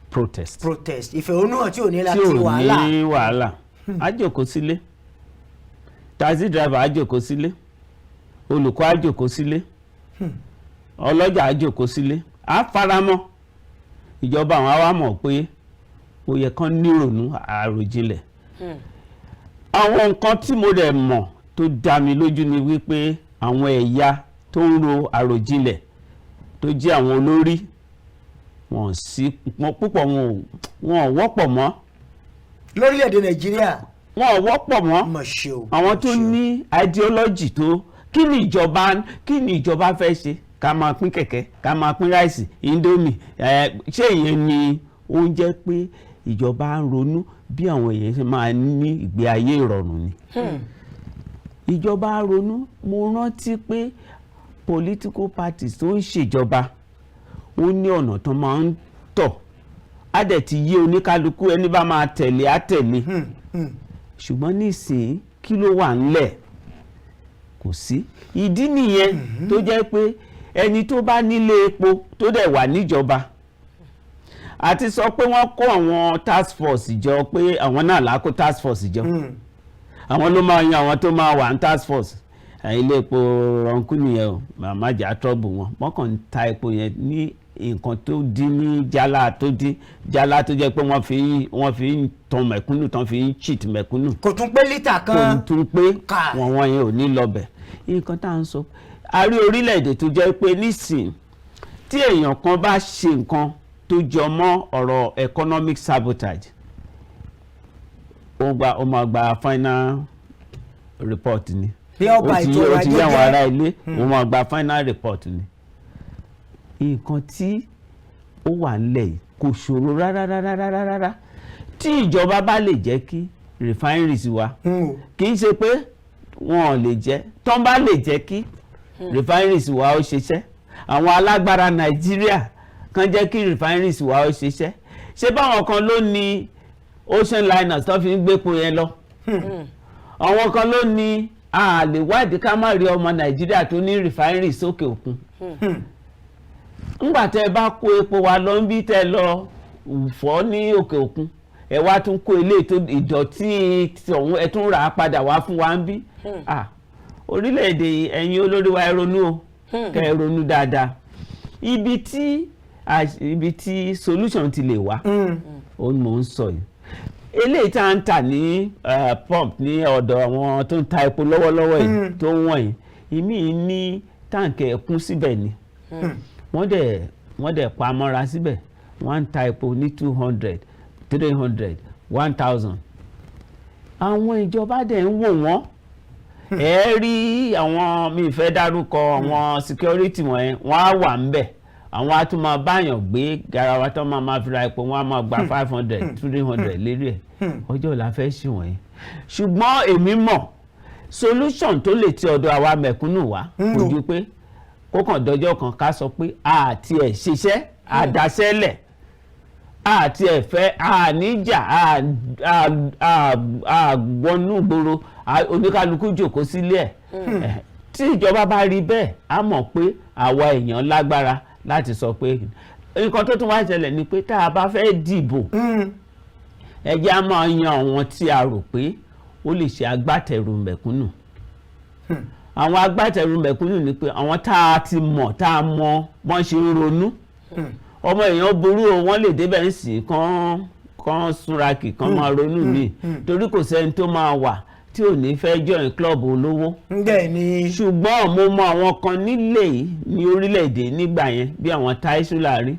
protest ìfẹ̀hónúhàn tí ò ní wàhálà á jókòó sílé taxi driver á jókòó sílé olùkọ́ á jókòó sílé ọlọ́jà á jókòó sílé á faramọ́ ìjọba àwọn àwa mọ̀ pé ó yẹ kán nírònú àròjinlẹ̀ àwọn nǹkan tí mo dẹ̀ mọ̀ tó dá mi lójú ni wípé àwọn ẹ̀yà tó ń ro àròjinlẹ̀ tó jẹ́ àwọn olórí wọn púpọ̀ wọn ò wọ́pọ̀ mọ́ lórílẹ̀‐èdè Nàìjíríà wọn ò wọ́pọ̀ mọ́ àwọn tó ní ideology tó kí ni ìjọba fẹ́ ṣe ká máa pín kẹ̀kẹ́ ká máa pín ráìsì indomie ṣé ìyẹn ni ó ń jẹ́ pé ìjọba ń ronú bí àwọn èèyàn ṣe máa ní ìgbé ayé ìrọ̀rùn ni ìjọba ronú mo rántí pé political parties tó ń ṣèjọba ó ní ọ̀nà tó máa ń tọ̀ á dẹ̀ ti yé oníkálukú ẹni bá máa tẹ̀lé á tẹ̀lé ṣùgbọ́n nísìnyí kí ló wà ńlẹ̀ kò sí ìdí nìyẹn tó jẹ́ pé ẹni tó bá nílé epo tó dẹ̀ wà níjọba àti sọ pé wọ́n kó àwọn task force jọ pé àwọn náà là kó task force jọ àwọn ló máa yan àwọn tó máa wà ní task force ilé epo rọ̀nkú nìyẹn o màmá jà trọ́bù wọ́n kàn ń ta epo yẹn ní nǹkan tó dín ní jálá tó jẹ́ pé wọ́n fi ń tan mẹ̀kúnnù tán fi ń cheat mẹ̀kúnnù. kò tún pé lítà kan kò tún pé wọ́n yẹn ò ní lọ́bẹ̀ nǹkan tá à ń sọ a rí orílẹ̀-èdè tó jẹ́ pé nísìn tí èèyàn kan bá ṣe nǹkan tó jọ mọ́ ọ̀rọ̀ economic sabotage ó máa gba final report ni ó ti yá àwọn ará ilé ó máa gba final report ni nǹkan tí ó wà nílẹ̀ yìí kò ṣòro rárá tí ìjọba bá lè jẹ́ kí refineries wa kì í ṣe pé wọn ò lè jẹ́ tán bá lè jẹ́ kí refineries wa ó ṣiṣẹ́ àwọn alágbára Nàìjíríà kan jẹ́ kí refineries wa ó ṣiṣẹ́ ṣé báwọn kan ló ní ocean liners tó fi ń gbépo yẹn lọ àwọn kan ló ní a lè wádìí ká má rí ọmọ Nàìjíríà tó ní refineries sókè òkun ńgbà tẹ́ bá kó epo wa lọ ń bí tẹ́ lọ fọ́ ní òkè òkun ẹ wá tún kó ilé tó ìdọ̀tí ọ̀hún ẹ tún rà á padà wá fún wa ń bí orílẹ̀-èdè ẹ̀yin olórí wa ẹ ronú o kẹ́ ẹ ronú dáadáa ibi tí solution ti lè wá òun mò ń sọ yìí eléyìí tá à ń tà ní pump ní ọ̀dọ̀ àwọn tó ń ta epo lọ́wọ́lọ́wọ́ yìí tó wọ̀n yìí ìmí ní táǹkì ẹ̀kún síbẹ̀ ni wọ́n dẹ̀ pa mọ́ra síbẹ̀ wọ́n ń ta epo ní 200 300 1000 àwọn ìjọba dẹ̀ ń wò wọ́n ẹ rí àwọn mi fẹ́ dárúkọ àwọn security wọ̀nyẹn wọ́n á wà ń bẹ̀ àwọn á tún máa báyàn gbé garawa tó máa fi ra epo wọ́n á máa gba 500 300 lérí ẹ̀ ọjọ́ ọ̀la fẹ́ ṣì wọ̀nyí ṣùgbọ́n èmi mọ̀ solution tó lè ti ọ̀dọ̀ àwa mẹ̀kúnnù wá kò ju pé kó kàn dọjọ́ kan ká sọ pé àti ẹ̀ ṣiṣẹ́ àdáṣẹ́lẹ̀ àti ẹ̀fẹ́ àníjà àgbọnú gbòòrò oníkálukú jòkó sílé ẹ̀ tí ìjọba bá rí bẹ́ẹ̀ á mọ̀ pé àwa èèyàn lágbára láti sọ pé nǹkan tó tún wá ṣẹlẹ̀ ni pé tá a bá fẹ́ dìbò ẹ jẹ́ á máa yan àwọn tí a rò pé ó lè ṣe agbátẹrù mẹ̀kúnnù àwọn agbátẹrù mẹ̀kúnnù ni pé àwọn tá a ti mọ̀ tá a mọ bọ́n ṣe ń ronú ọmọ èèyàn burú o wọ́n lè débẹ̀ ń sìn kán súnrakì kán máa ronú mi torí kò sẹ́ni tó máa wà tí ò ní fẹ́ join club olówó ṣùgbọ́n mo mọ àwọn kan nílé ní orílẹ̀-èdè nígbà yẹn bí àwọn Táísù Láàrí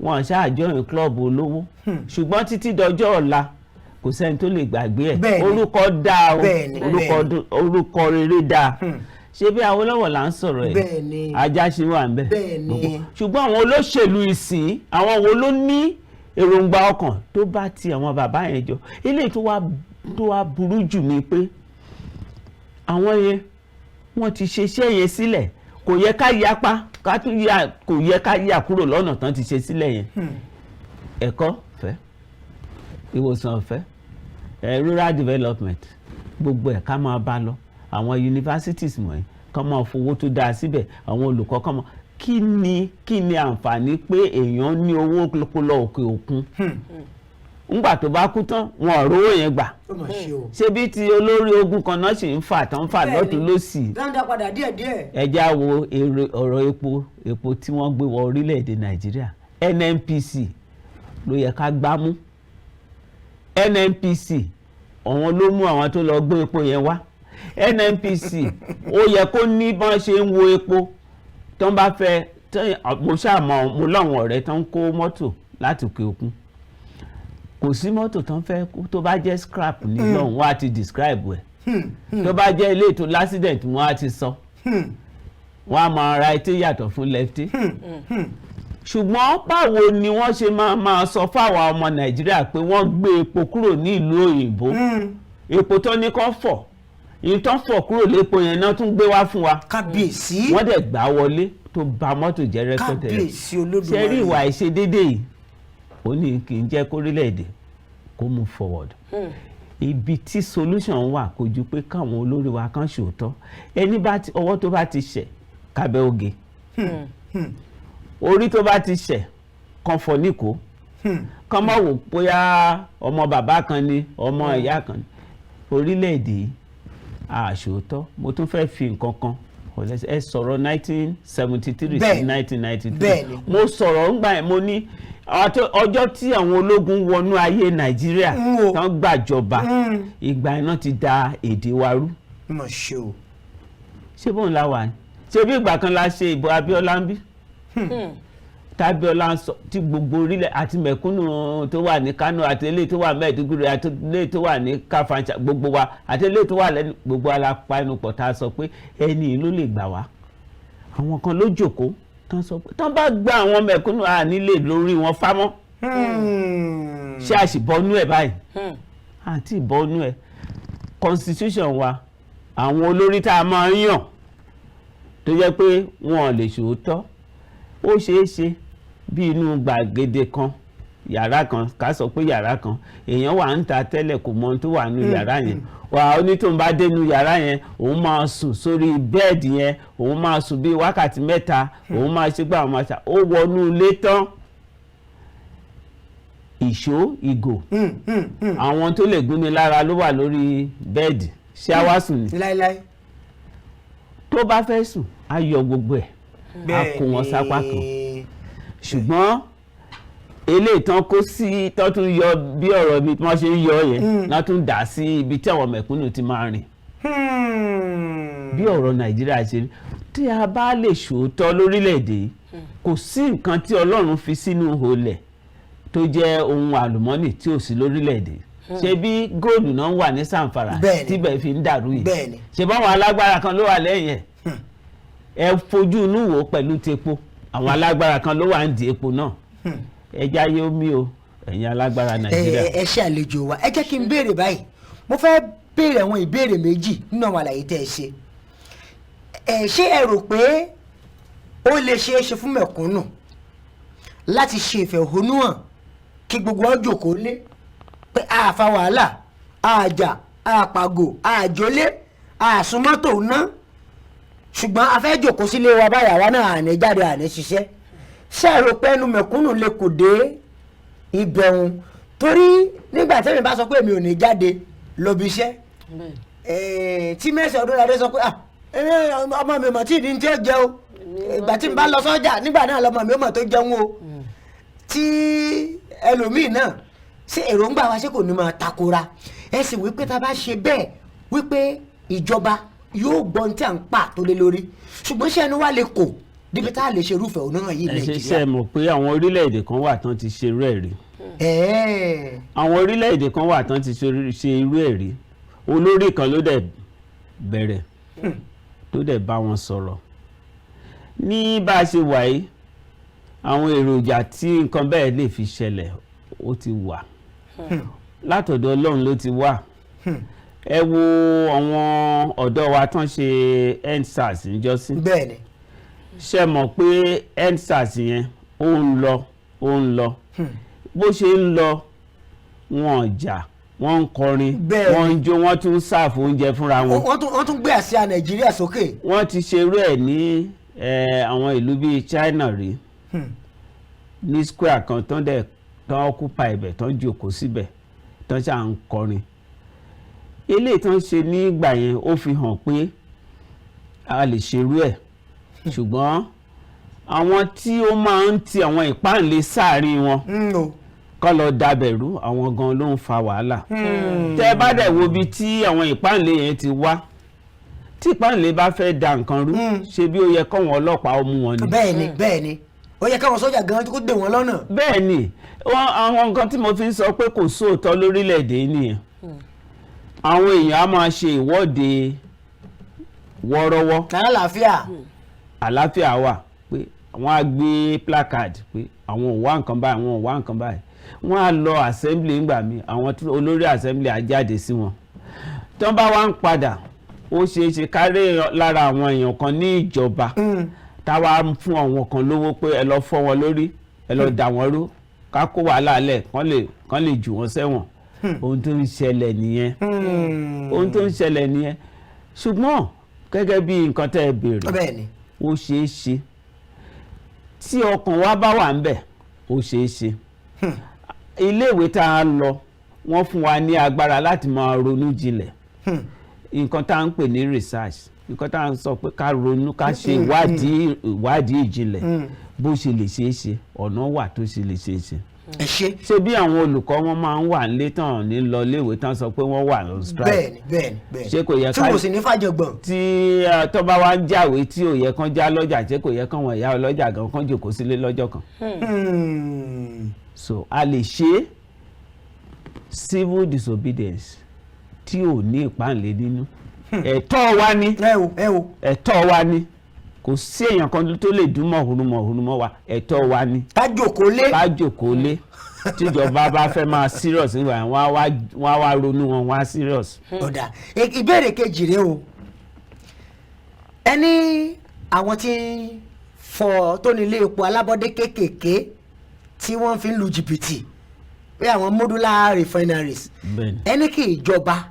wọn ṣáà join club olówó ṣùgbọ́n títí dọjọ́ ọ̀la kò sẹ́ni tó lè gbàgbé ẹ̀ orúkọ dáa o orúkọ rere dáa ṣé bí Awólọ́wọ̀ là ń sọ̀rọ̀ ẹ̀ ajá ṣe wà ń bẹ̀ ṣùgbọ́n àwọn olóṣèlú ìsìn àwọn wo ló ní èròǹgbà ọkàn tó bá ti àwọn bàbá yẹn jọ eléyìí tó wá burú jù ni pé àwọn yẹn wọ́n ti ṣe iṣẹ́ yẹn sílẹ̀ kò yẹ ká yapa kò yẹ ká yà kúrò lọ́nà tán ti ṣe sílẹ̀ yẹn ẹ̀kọ́ ọ̀fẹ́ ìwòsàn ọ̀fẹ́ rural development gbogbo ẹ̀ ká máa bá lọ àwọn universities wọ̀nyí kán máa fowó tó dáa síbẹ̀ àwọn olùkọ́ kán máa kí ni àǹfààní pé èèyàn ní owó lọ òkè òkun ńgbà tó bá kú tán wọn ò rówó yẹn gbà ṣé bí ti olórí ogun kan náà sì ń fà tán fà lọ́tún lósì ẹjẹ́ á wo ọ̀rọ̀ epo tí wọ́n gbé wọ orílẹ̀-èdè Nàìjíríà NNPC ló yẹ ká gbámú NNPC àwọn ló mú àwọn tó lọ gbé epo yẹn wá NNPC ó yẹ kó ní bọ́n ṣe ń wo epo tó ń bá fẹ́ mo ṣàmọ̀ mo láwọn ọ̀rẹ́ tó ń kó mọ́tò láti òkè òkun kò sí mọ́tò tó ń fẹ́ tó bá jẹ́ scrap nílò wọ́n á ti describe ẹ̀ tó bá jẹ́ ilé ètò l'accident wọ́n á ti sọ wọ́n á máa ra etí yàtọ̀ fún lefty ṣùgbọ́n báwo ni wọ́n ṣe máa sọ fáwọn ọmọ Nàìjíríà pé wọ́n gbé epo kúrò ní ìlú òyìnbó epo tó ní kó fọ̀ ìtàn fọ̀ kúrò lépo yẹn náà tún gbé wá fún wa kábíyèsí wọ́n dẹ̀ gbà wọlé tó bà mọ́tò jẹ́ rẹ́pẹ̀tẹ̀ kábíyèsí Olódùmarè ṣe rí ìwà ìṣedédé yìí ó ní kì í jẹ́ kórílẹ̀-èdè kó move forward ibi tí solution wà kò ju pé káwọn olórí wa kan ṣòótọ́ ẹni bá ti ọwọ́ tó bá ti ṣẹ̀ kábẹ́ oge orí tó bá ti ṣẹ̀ kan fọ́ níkò kan máa wò bóyá ọmọ bàbá kan ni ọmọ ìyá kan ni orílẹ̀-èdè yìí àṣòótọ́ mo tún fẹ́ fi nǹkan kan ẹ sọ̀rọ̀ 1973 sí 1992 mo sọ̀rọ̀ ńgbà yẹn mo ní ọjọ́ tí àwọn ológun wọnú ayé Nàìjíríà tán gbàjọba ìgbà iná ti da èdè wa rú ṣé bóun la wà ní ṣé bí ìgbà kan la ṣe ìbò Abíọ́lá ń bí tábíọ́lá ń sọ tí gbogbo orílẹ̀ àti mẹ̀kúnnù tó wà ní Kánò àti ilé tó wà Mẹ́ẹ̀dúgùrì àti ilé tó wà ní Káfàǹṣà gbogbo wa àti ilé tó wà lẹ́nu gbogbo alápá inú pọ̀ tá a sọ pé ẹni ló lè gbà wá àwọn kan ló jókòó tán sọ pé tán bá gba àwọn mẹ̀kúnnù à nílé lórí wọn fámọ́ ṣé a sì bọ́nú ẹ̀ báyìí àti ìbọ́nú ẹ̀ constitution wa àwọn olórí tá a máa ń yàn tó jẹ́ pé wọn ò lè ṣòótọ́ ó ṣeé ṣe bí inú gbàgede kan yàrá kan ká sọ pé yàrá kan èèyàn wà ń ta tẹ́lẹ̀ kò mọ ohun tó wà nínú yàrá yẹn wà ó ní tó ń bá dénú yàrá yẹn òun máa sùn sórí bẹ́ẹ̀dì yẹn òun máa sùn bíi wákàtí mẹ́ta òun máa ṣe gbà ọmọ ṣá ó wọnú ilé tán ìṣó ìgò àwọn tó lè gúnni lára ló wà lórí bẹ́ẹ̀dì ṣé á wá sùn ni láíláí tó bá fẹ́ sùn á yọ gbogbo ẹ̀ a kó wọn sápá kan ṣùgbọ́n eléyìí tán kó sí tán tún yọ bí ọ̀rọ̀ mi tí wọ́n ṣe ń yọ yẹn náà tún dà sí ibi tí àwọn mẹ̀kúnnù ti máa rìn bí ọ̀rọ̀ Nàìjíríà ṣe rí tí a bá lè ṣòótọ́ lórílẹ̀‐èdè yìí kò sí nǹkan tí Ọlọ́run fi sínú olẹ̀ tó jẹ́ ohun àlùmọ́nì tí ò sí lórílẹ̀‐èdè ṣe bí góòlù náà wà ní Sàǹfàrà tíbẹ̀ fi ń dàrú yìí ṣe báwọn alágbára kan ló wà lẹ́yìn ẹ̀ ẹ fojú inú wò pẹ̀lú tepo àwọn alágbára kan ló wà ń di epo náà ẹja yé omi o ẹ̀yin alágbára Nàìjíríà. ẹ ṣe àlejò wa ẹ jẹ́ kí n béèrè báyìí mo fẹ́ béèrè àwọn ìbéèrè méjì nínú àwọn àlàyé tẹ́ ẹ ṣe ṣé ẹ rò pé ó lè ṣeé ṣe fún mẹ̀kúnnù láti ṣe ìfẹ̀hónúhàn kí gbogbo wọn jókòó lé pé àfa wàhálà àjà àpàgò àjọlé àsùnmọ́tò ná ṣùgbọ́n a fẹ́ jókòó sílé wa báyà wa náà àní jáde àní ṣiṣẹ́ ṣé ẹ rò pé ẹnu mẹ̀kúnnù lè kò dé ìbẹ̀rùn torí nígbà tẹ́mi bá sọ pé èmi ò ní jáde lọ bí iṣẹ́ tí mẹ́sàn-án Ọdúnládé sọ pé ọmọ mi mọ̀ tí ìdí tí ó jẹ́ o ìgbà tí n bá lọ sọ́jà nígbà náà lọmọ mi ó mọ̀ tó jẹun o tí ẹlòmíì náà ṣé èròǹgbà wa ṣé kò ní máa takora ẹ sì wípé tá a bá ṣe bẹ́ẹ̀ wípé ìjọba yóò gbọ́n tí à ń pa tó lé lórí ṣùgbọ́n ṣé ẹnu wa lè kò níbi tá a lè ṣe irúfẹ́ òun yìí Nàìjíríà. ẹ ṣe mọ̀ pé àwọn orílẹ̀-èdè kan wà tán ti ṣe irú ẹ̀ rí. àwọn orílẹ̀-èdè kan wà tán ti ṣe irú ẹ̀ rí olórí kan ló dẹ̀ bẹ̀rẹ̀ tó dẹ̀ bá wọn sọ̀rọ̀ ní bá a ṣe wà yìí àwọn èròjà tí nǹkan bẹ́ẹ̀ lè fi ṣẹlẹ̀ ó ti wà látọ̀dọ̀ Ọlọ́run ló ti wà ẹ wo àwọn ọ̀dọ́ wa tán ṣe EndSARS níjọ́sí bẹ́ẹ̀ni ṣe mọ̀ pé EndSARS yẹn ó ń lọ bó ṣe ń lọ wọn jà wọ́n ń kọrin wọ́n ń jó wọ́n tún ń sáàfù oúnjẹ fúnra wọn. wọ́n tún gbé àsíá Nàìjíríà sókè. wọ́n ti ṣerú ẹ̀ ní àwọn ìlú bíi China rí ní square kan tán occupy ibẹ̀ tán jókòó síbẹ̀ tán ṣáà ń kọrin. eléyìí tán ṣe nígbà yẹn ó fi hàn pé a lè ṣerú ẹ̀ ṣùgbọ́n àwọn tí ó máa ń ti àwọn ìpáǹlé sáàrin wọn kọ́ lọ dabẹ̀rú àwọn gan ló ń fa wàhálà tẹ́ bá dẹ̀ wo bí tí àwọn ìpáǹlé yẹn ti wá tí ìpáǹlé bá fẹ́ da nǹkan rú ṣe bí ó yẹ káwọn ọlọ́pàá ó mú wọn ni. bẹ́ẹ̀ni ó yẹ káwọn sójà gan kó dè wọ́n lọ́nà. bẹ́ẹ̀ni àwọn nǹkan tí mo fi ń sọ pé kò sóòótọ́ lórílẹ̀‐èdè nìyẹn àwọn èèyàn á máa ṣe ìwọ́de wọ́ọ́rọ́wọ́. àlàáfíà wà pé wọ́n á gbé placard pé àwọn ò wá nǹkan báyìí àwọn ò wá nǹkan báyìí wọ́n á lọ assembly ńgbà mí àwọn olórí assembly á jáde sí wọn tó bá wá ń padà ó ṣeé ṣe kárí lára àwọn èèyàn kan ní ìjọba táwa fún àwọn kan lówó pé ẹ lọ fọ́ wọn lórí ẹ lọ dà wọ́n rú ká kó wàhálà lẹ̀ kán lè jù wọ́n sẹ́wọ̀n ohun tó ń ṣẹlẹ̀ nìyẹn ṣùgbọ́n gẹ́gẹ́ bí nǹkan tẹ́ ẹ béèrè ó ṣeé ṣe tí ọkàn wa bá wà ń bẹ̀ ó ṣeé ṣe iléèwé tá a lọ wọ́n fún wa ní agbára láti máa ronú jinlẹ̀ nǹkan tá à ń pè ní research nǹkan tá à ń sọ pé ká ronú ká ṣe ìwádìí ìjìnlẹ̀ bó ṣe lè ṣeé ṣe ọ̀nà wà tó ṣe lè ṣeé ṣe. ṣé bí àwọn olùkọ́ wọn máa ń wà nílé tán ní lọ léèwé tán sọ pé wọ́n wà lọ strike. bẹ́ẹ̀ni ṣé kò yẹ ká tí kò sì ní fàjọgbọ̀n. tí tó bá wá ń jáwèé tí ò yẹ kán já lọ́jà ṣé kò yẹ kán wọn ìyá ọlọ́jà gan kán jòkó sílé lọ́jọ́ kan. so a lè ṣe civil disobedience tí ò ní ìpáǹlé nínú ẹ̀tọ́ wa ni ẹ̀tọ́ wa ni kò sí èèyàn kan tó lè dún mọ̀húnmọ̀ wa ẹ̀tọ́ wa ni. ká jòkó lé tíjọba bá fẹ́ máa serious nígbà yẹn wọ́n á wá ronú wọn wá serious. ọ̀dà ìbéèrè kejì rèé o ẹni àwọn tí fọ tó nílé epo alábọ́dé kéékèèké tí wọ́n fi ń lu jìbìtì pé àwọn modular refineries ẹni kí ìjọba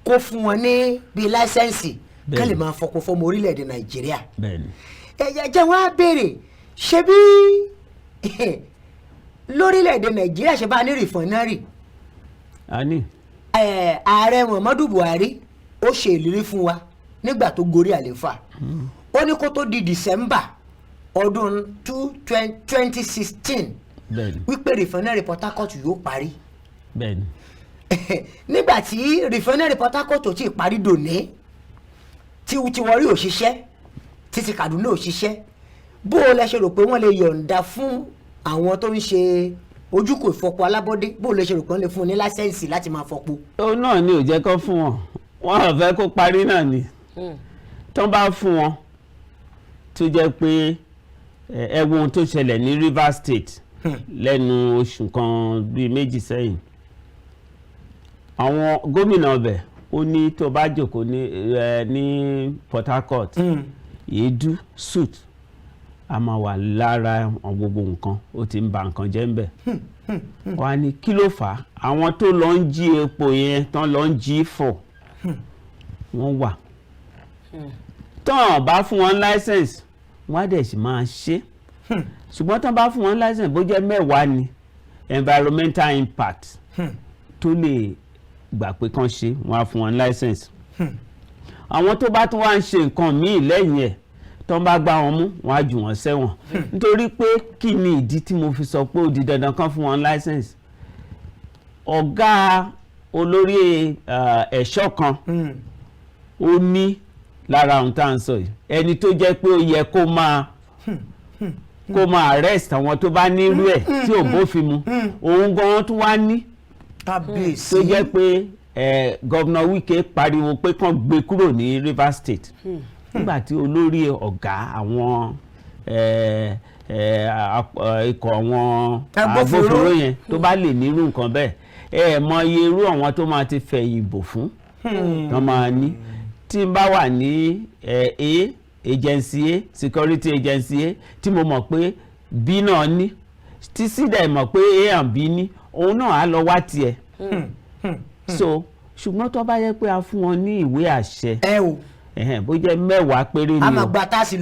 kó fún wọn ní bíi láísẹ̀nsì ká lè máa fọkọ fọmọ orílẹ̀-èdè Nàìjíríà. jẹ́ wọ́n á béèrè ṣé bí lórílẹ̀-èdè Nàìjíríà ṣe bá ní refinery. ààrẹ Muhammadu Buhari ó ṣe ìlérí fún wa nígbà tó gorí àlééfà ó ní kó tó di December ọdún 2016 wípé rìfánẹ́rì Port Harcourt yóò parí bẹ́ẹ̀ni nígbà tí rìfánẹ́rì Port Harcourt ò tí ì parí dòní tí Warri ò ṣiṣẹ́ títí Kaduna ò ṣiṣẹ́ bó o lẹ ṣe rò pé wọ́n lè yọ̀ǹda fún àwọn tó ń ṣe ojúkò ìfọpo alábọ́dé bó o lè ṣe rò pé wọ́n lè fún un ní láṣẹ́ǹsì láti máa fọpo. ó náà ni ò jẹ́ kó fún wọn wọn ò fẹ́ kó parí náà ni tó bá fún wọn tó jẹ́ pé ẹ wo ohun tó ṣẹlẹ̀ ní Rivers State lẹ́nu oṣù kan bíi méjì sẹ́yìn àwọn gómìnà ọbẹ̀ ó ní tó bá jókòó ní Port Harcourt èédú soot a máa wà lára gbogbo nǹkan ó ti ń ba nǹkan jẹ́ ń bẹ̀ wá ní kí ló fà á àwọn tó lọ ń jí epo yẹn tán lọ ń jí fọ̀ wọ́n wà tán bá fún wọn license wọ́n á dẹ̀ sì máa ṣe ṣùgbọ́n tán bá fún wọn license bó jẹ́ 10 ni environmental impact tó lè gbà pé kán ṣe wọ́n á fún wọn license àwọn tó bá tún wá ń ṣe nǹkan míì lẹ́yìn ẹ̀ tó ń bá gbá wọn mú wọ́n á jù wọ́n sẹ́wọ̀n nítorí pé kí ni ìdí tí mo fi sọ pé ó di dandan kán fún wọn license ọ̀gá olórí ẹ̀ṣọ́ kan ó ní lára ohun tá à ń sọ yìí ẹni tó jẹ́ pé ó yẹ kó máa arrest àwọn tó bá nírú ẹ̀ tí ò bófin mu òun gan tún wá ní tó jẹ́ pé gọ́vnà Wike pariwo pé kán gbé kúrò ní Rivers State nígbà tí olórí ọ̀gá àwọn ikọ̀ àwọn agbófinró yẹn tó bá lè nírú nǹkan bẹ́ẹ̀ mọ iye irú àwọn tó máa ti fẹ̀yìn bò fún tó máa ní tí n bá wà ní agency A security agency A tí mo mọ̀ pé B náà ní tí C dẹ̀ mọ̀ pé A and B ní òun náà á lọ wá tiẹ̀ so ṣùgbọ́n tó bá yẹ pé a fún wọn ní ìwé àṣẹ bó jẹ́ 10 péré ni o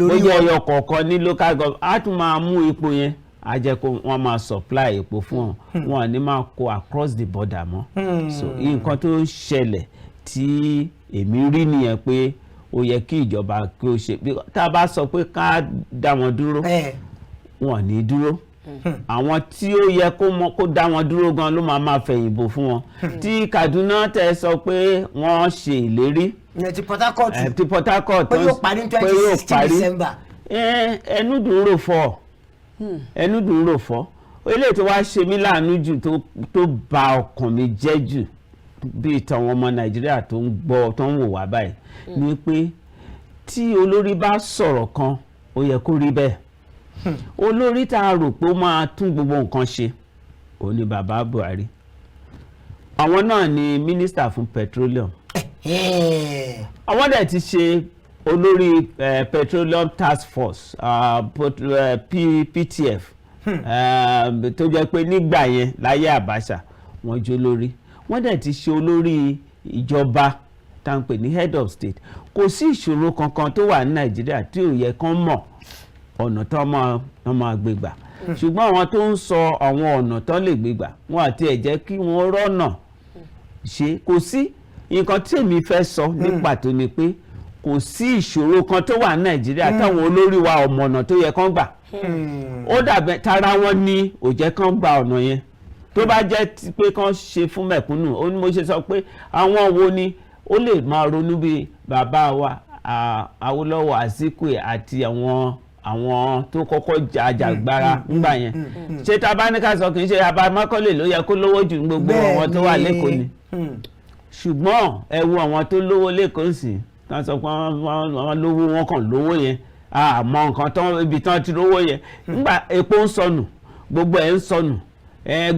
bó jẹ́ ẹyọ kọ̀ọ̀kan ní local government á tún máa mú epo yẹn á jẹ́ kó wọ́n máa supply epo fún wọn wọn ní máa kó across the border mọ́ so nǹkan tó ń ṣẹlẹ̀ tí èmi rí nìyẹn pé ó yẹ kí ìjọba kí ó ṣe tá a bá sọ pé ká dá wọn dúró wọn ní dúró àwọn tí ó yẹ kó dá wọn dúró gan ló máa fẹ̀yìnbò fún wọn tí Kaduna tẹ sọ pé wọ́n ṣe ìlérí ti Port Harcourt pé yóò parí ní 2016 December ẹnu dùn rò fọ́ eléyìí tó wá ṣe mí láàánú jù tó bà ọkàn mi jẹ́ jù bí tàwọn ọmọ Nàìjíríà tó ń gbọ́ tó ń wò wá báyìí ni pé tí olórí bá sọ̀rọ̀ kan ó yẹ kó rí bẹ́ẹ̀ olórí tá a rò pé ó máa tún gbogbo nǹkan ṣe ó ní bàbá Buhari àwọn náà ni mínísítà fún petroleum àwọn dẹ̀ ti ṣe olórí petroleum task force PTF tó jẹ́ pé nígbà yẹn láyé Abacha wọ́n jó lórí wọ́n dẹ̀ ti ṣe olórí ìjọba tá à ń pè ní head of state kò sí ìṣòro kankan tó wà ní Nàìjíríà tí ò yẹ kán mọ̀ ọ̀nà tó máa gbé gbà ṣùgbọ́n àwọn tó ń sọ àwọn ọ̀nà tó lè gbé gbà wọn àti ẹ̀ jẹ́ kí wọ́n rọ́nà ṣe kò sí nǹkan tí èmi fẹ́ sọ ní pàtó ni pé kò sí ìṣòro kan tó wà ní Nàìjíríà táwọn olórí wa ọmọ ọ̀nà tó yẹ kán gbà ó dàbẹ̀ tara wọn ní ò jẹ́ kán gba ọ̀nà yẹn tó bá jẹ́ pé kán ṣe fún mẹ̀kúnnù ó ní mo ṣe sọ pé àwọn wo ni ó lè máa ronú bí bàbá wa Awólọ́wọ̀ Azikiwe àti àwọn tó kọ́kọ́ àjàgbara nígbà yẹn ṣé tá a bá ní ká sọ kì í ṣe Abamakọ́lé ló yẹ kó lówó jù gbogbo àwọn tó wà lẹ́kọ̀ọ́ ni ṣùgbọ́n ẹ wo àwọn tó lówó lẹ́kọ̀ọ́ sí ká sọ pé wọ́n lówó wọn kàn lówó yẹn àmọ́ nǹkan tán ibi tán ti lówó yẹn nígbà epo ń sọnù gbogbo ẹ̀ ń sọnù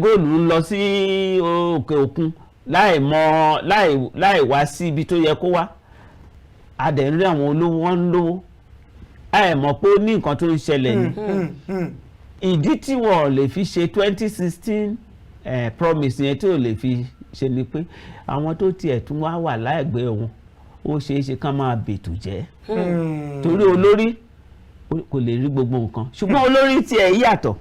góòlù ń lọ sí òkè òkun láì wá sí ibi tó yẹ kó wá a dẹ̀ ń rí àwọn olówó wọn ń lówó mọ̀ pé ó ní nǹkan tó ń ṣẹlẹ̀ ni ìdí tí wọ́n lè fi ṣe 2016 promise yẹn tí ò lè fi ṣe ni pé àwọn tó tiẹ̀ tún wà láìgbé wọn ó ṣeé ṣe ká máa bètò jẹ́ torí olórí kò lè rí gbogbo nǹkan ṣùgbọ́n olórí tiẹ̀ yàtọ̀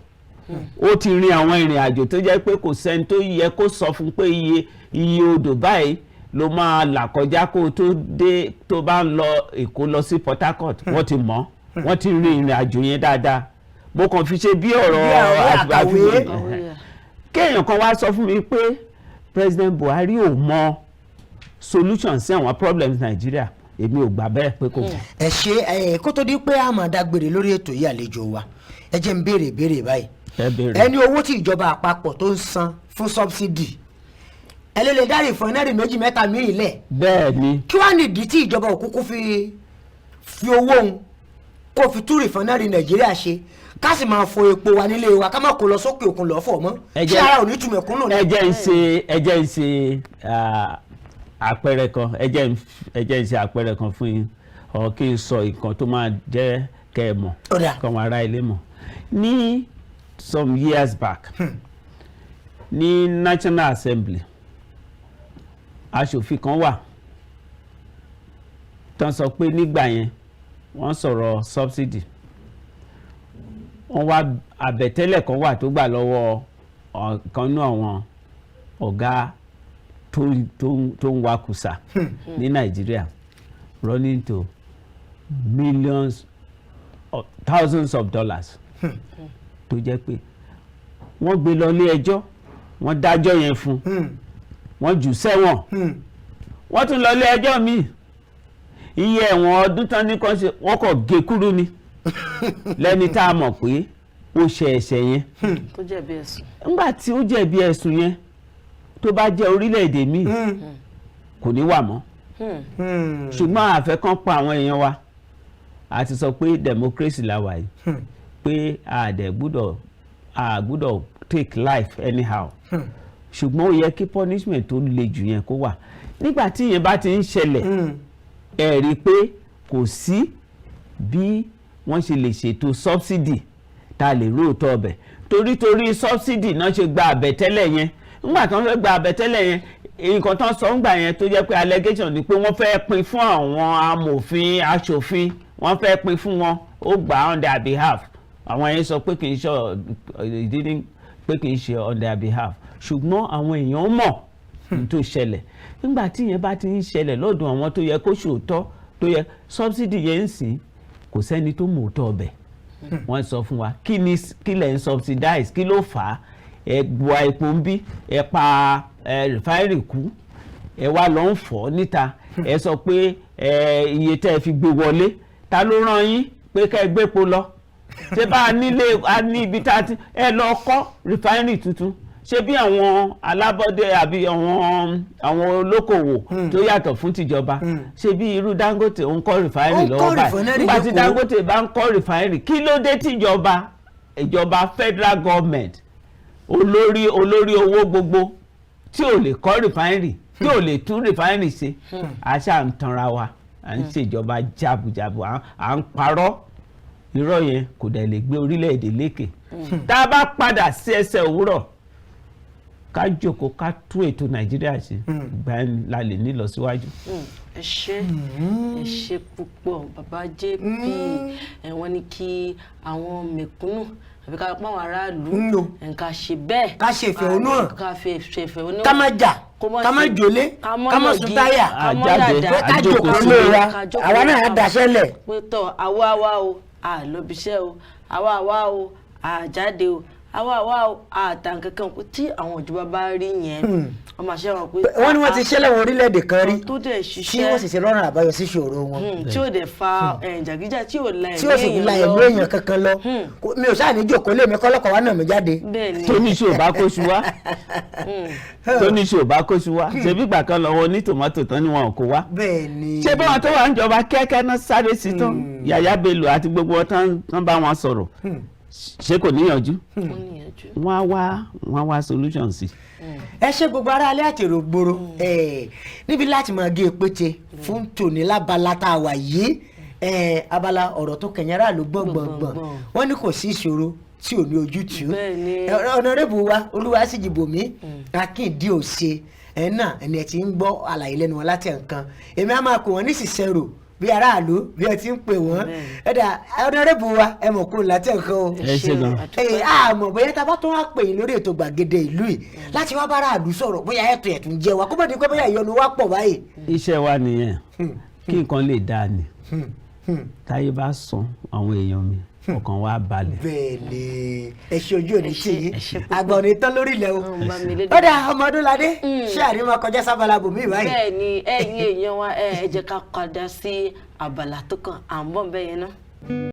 ó ti rin àwọn ìrìn àjò tó jẹ́ pé kò sẹ́ni tó yẹ kó sọ fún pé iye odò báyìí ló máa là kọjá kó tó dé tó bá ń lọ Èkó lọ sí Port Harcourt wọ́n ti mọ̀ wọ́n ti rin ìrìn àjò yẹn dáadáa mo kàn fi ṣe bí ọ̀rọ̀ àkàwé kéèyàn kan wá sọ fún mi pé President Buhari ò mọ solution sí àwọn problems Nàìjíríà èmi ò gbà bẹ́ẹ̀ pé kò mọ̀. ẹ ṣe kó tó di pé a máa dágbére lórí ètò yìí àlejò wa ẹ jẹ́ ń béèrè báyìí ẹni owó tí ìjọba àpapọ̀ tó ń san fún subsidy ẹ lè dá rìfọ́nẹ́rì 2 3 míì lẹ̀. bẹ́ẹ̀ ni. kí wàá nìdí tí ìjọba òkúkú fi owó òun kó fi tú rìfọ́nẹ́rì Nàìjíríà ṣe ká sì máa fọ epo wa nílé wa ká má kó lọ sókè òkun lọ́ọ́ fọ̀ mọ́ ṣé ara ò ní túmọ̀ kúnnù. ẹ jẹ́ ń ṣe àpẹẹrẹ kan ẹ jẹ́ ń ṣe àpẹẹrẹ kan fún yín ọ kí n sọ nǹkan tó máa jẹ́ kẹ́ ẹ mọ̀ kọ́ wọn ará ilé mọ̀ ní some years back ní National Assembly aṣòfin kan wà tán sọ pé nígbà yẹn wọ́n sọ̀rọ̀ subsidy wọ́n wá àbẹ̀tẹ́lẹ̀ kan wà tó gbà lọ́wọ́ ọ̀kan náà àwọn ọ̀gá tó ń wakùsà ní Nàìjíríà running to millions of thousands of dollars tó jẹ́ pé wọ́n gbé lọ ilé ẹjọ́ wọ́n dájọ́ yẹn fún wọ́n jù sẹ́wọ̀n wọ́n tún lọ ilé ẹjọ́ míì iye ẹ̀wọ̀n ọdún tán ní kan ṣe wọ́n kọ̀ gé kúrú ni lẹ́ni tá a mọ̀ pé ó ṣe ẹ̀ṣẹ̀ yẹn. tó jẹ̀bi ẹ̀sùn. nígbà tí ó jẹ̀bi ẹ̀sùn yẹn tó bá jẹ́ orílẹ̀-èdè míì kò ní wà mọ́ ṣùgbọ́n àfẹ́ kan pa àwọn èèyàn wa a ti sọ pé democracy la wà yìí pé a gbọ́dọ̀ take life anyhow ṣùgbọ́n ó yẹ kí punishment tó le jù yẹn kó wà nígbà tí yẹn bá ti ń ṣẹlẹ̀ ẹ rí i pé kò sí bí wọ́n ṣe lè ṣètò subsidy tá a lè róòtọ́ ọbẹ̀ torí subsidy náà ṣe gba àbẹ̀tẹ́lẹ̀ yẹn nígbà tí wọ́n fẹ́ gba àbẹ̀tẹ́lẹ̀ yẹn nǹkan tán sọ ńgbà yẹn tó jẹ́ pé allegation ni pé wọ́n fẹ́ pín fún àwọn amòfin aṣòfin wọ́n fẹ́ pín fún wọn ó gbà on their behalf àwọn yẹn sọ pé kì í ṣe on their behalf ṣùgbọ́n àwọn èèyàn mọ̀ ní tó ṣẹlẹ̀ nígbà tí yẹn bá ti ń ṣẹlẹ̀ lọ́dún àwọn tó yẹ kó ṣòótọ́ tó yẹ subsidy yẹn ń sìn kò sẹ́ni tó mọ̀ òótọ́ ọbẹ̀ wọ́n sọ fún wa kí lẹ̀ ń subsidize kí ló fà á ẹ gba epo ń bí ẹ pa refinery kú ẹ wá lọ ń fọ́ níta ẹ sọ pé iye tẹ́ ẹ fi gbé wọlé ta ló rán yín pé ká ẹ gbépo lọ ṣé bá a ní ibi tá a ti ẹ lọ kọ́ refinery tuntun ṣé bí àwọn alábọ́dé àbí àwọn olókòwò tó yàtọ̀ fún tìjọba ṣé bí irú Dangote ń kọ́ refinery lọ́wọ́ báyìí nígbà tí Dangote bá ń kọ́ refinery kí ló dé tìjọba ìjọba federal government olórí owó gbogbo tí ò lè kọ́ refinery tí ò lè tún refinery ṣe àṣà ń tanra wa à ń ṣèjọba jabujabu à ń parọ́ irọ́ yẹn kò dẹ̀ lè gbé orílẹ̀-èdè lékè tá a bá padà sí ẹsẹ̀ òwúrọ̀ ká jókòó ká tún ètò Nàìjíríà ṣe ìgbà la lè ní ìlọsíwájú. ẹ ṣé púpọ̀ bàbá JP wọ́n ní kí àwọn mẹ̀kúnnù àbí ká pa àwọn aráàlú nǹkan ṣe bẹ́ẹ̀ ká ṣe ìfẹ̀hónú hàn ká ṣe ìfẹ̀hónú ká má jà ká má jòlé ká má sun táyà ká jókòó lé wa àwa náà á daṣẹ́ lẹ̀. pé tọ́ àwa o àlọ́bíṣẹ́ o àwa o àjáde o àwa o àtàn kankan tí àwọn ìjọba bá rí yẹn wọ́n máa ṣe wọn pé. wọ́n ní wọ́n ti ṣẹlẹ̀ wọn orílẹ̀-èdè kan rí tó dẹ̀ ṣiṣẹ́ tí wọ́n sì ṣe lọ́rùn àbáyọ sí ìṣòro wọn. tí ó dẹ̀ fa jàgíjà tí ò la ẹ̀mí èèyàn kankan lọ mi ò ṣáà ní jòkó lé mi kọ́lọ́kọ̀ wa náà mi jáde. tóníṣe ò bá kóṣù wá ṣebí ìgbà kan lọ́wọ́ ní tòmátò tán ni wọn ò kó wá. ṣé bí wọn tó wà ń jọba kẹ́kẹ́ náà sáré sí tán Yàyà Bello àti gbogbo wọn tán bá wọn sọ̀rọ̀ ṣé kò níyànjú wọ́n á wá solution sí. ẹ ṣe gbogbo ara alẹ́ àti èrò gbòòrò níbi láti máa gé pété fún tòní lábala tá a wà yìí abala ọ̀rọ̀ tó kẹ̀yìn aráàlú gbọ̀ngbọ̀ngbọ̀n wọ́n ní kò sí ìṣòro tí ò ní ojútùú ọ̀nàrẹ́bù wa Olúwaṣíjìbòmí Akíndíòsè náà ẹni ẹ ti ń gbọ́ àlàyé lẹ́nu wọn láti nǹkan èmi á máa pè wọ́n ní Cicero bí aráàlú bí ẹ ti ń pè wọ́n ẹ̀dà ọ̀nàrẹ́bù wa ẹ mọ̀ kó láti nǹkan o àmọ́ bóyá tá a bá tún wá pè yín lórí ètò Gbàgede Ìlú yìí láti wá bá aráàlú sọ̀rọ̀ bóyá ẹ̀tún jẹ́ wa kó bá di pé bóyá ìyọnu wa pọ̀ báyìí. iṣẹ́ wa nìyẹn kí nǹkan lè dáa ni táyé bá sàn àwọn èèyàn mi ọkàn wa balẹ̀. bẹ́ẹ̀ ni ẹ ṣe ojú òní ṣe yín àgbà òní tán lórí ilẹ̀ o. ó dà ọmọ Ọdúnládé ṣé àríwá kọjá sábàlá bòmí báyìí. bẹ́ẹ̀ ni ẹ̀yin èèyàn wa ẹ jẹ́ ká padà sí abala tó kàn à ń bọ̀ bẹ́ẹ̀ yẹn náà.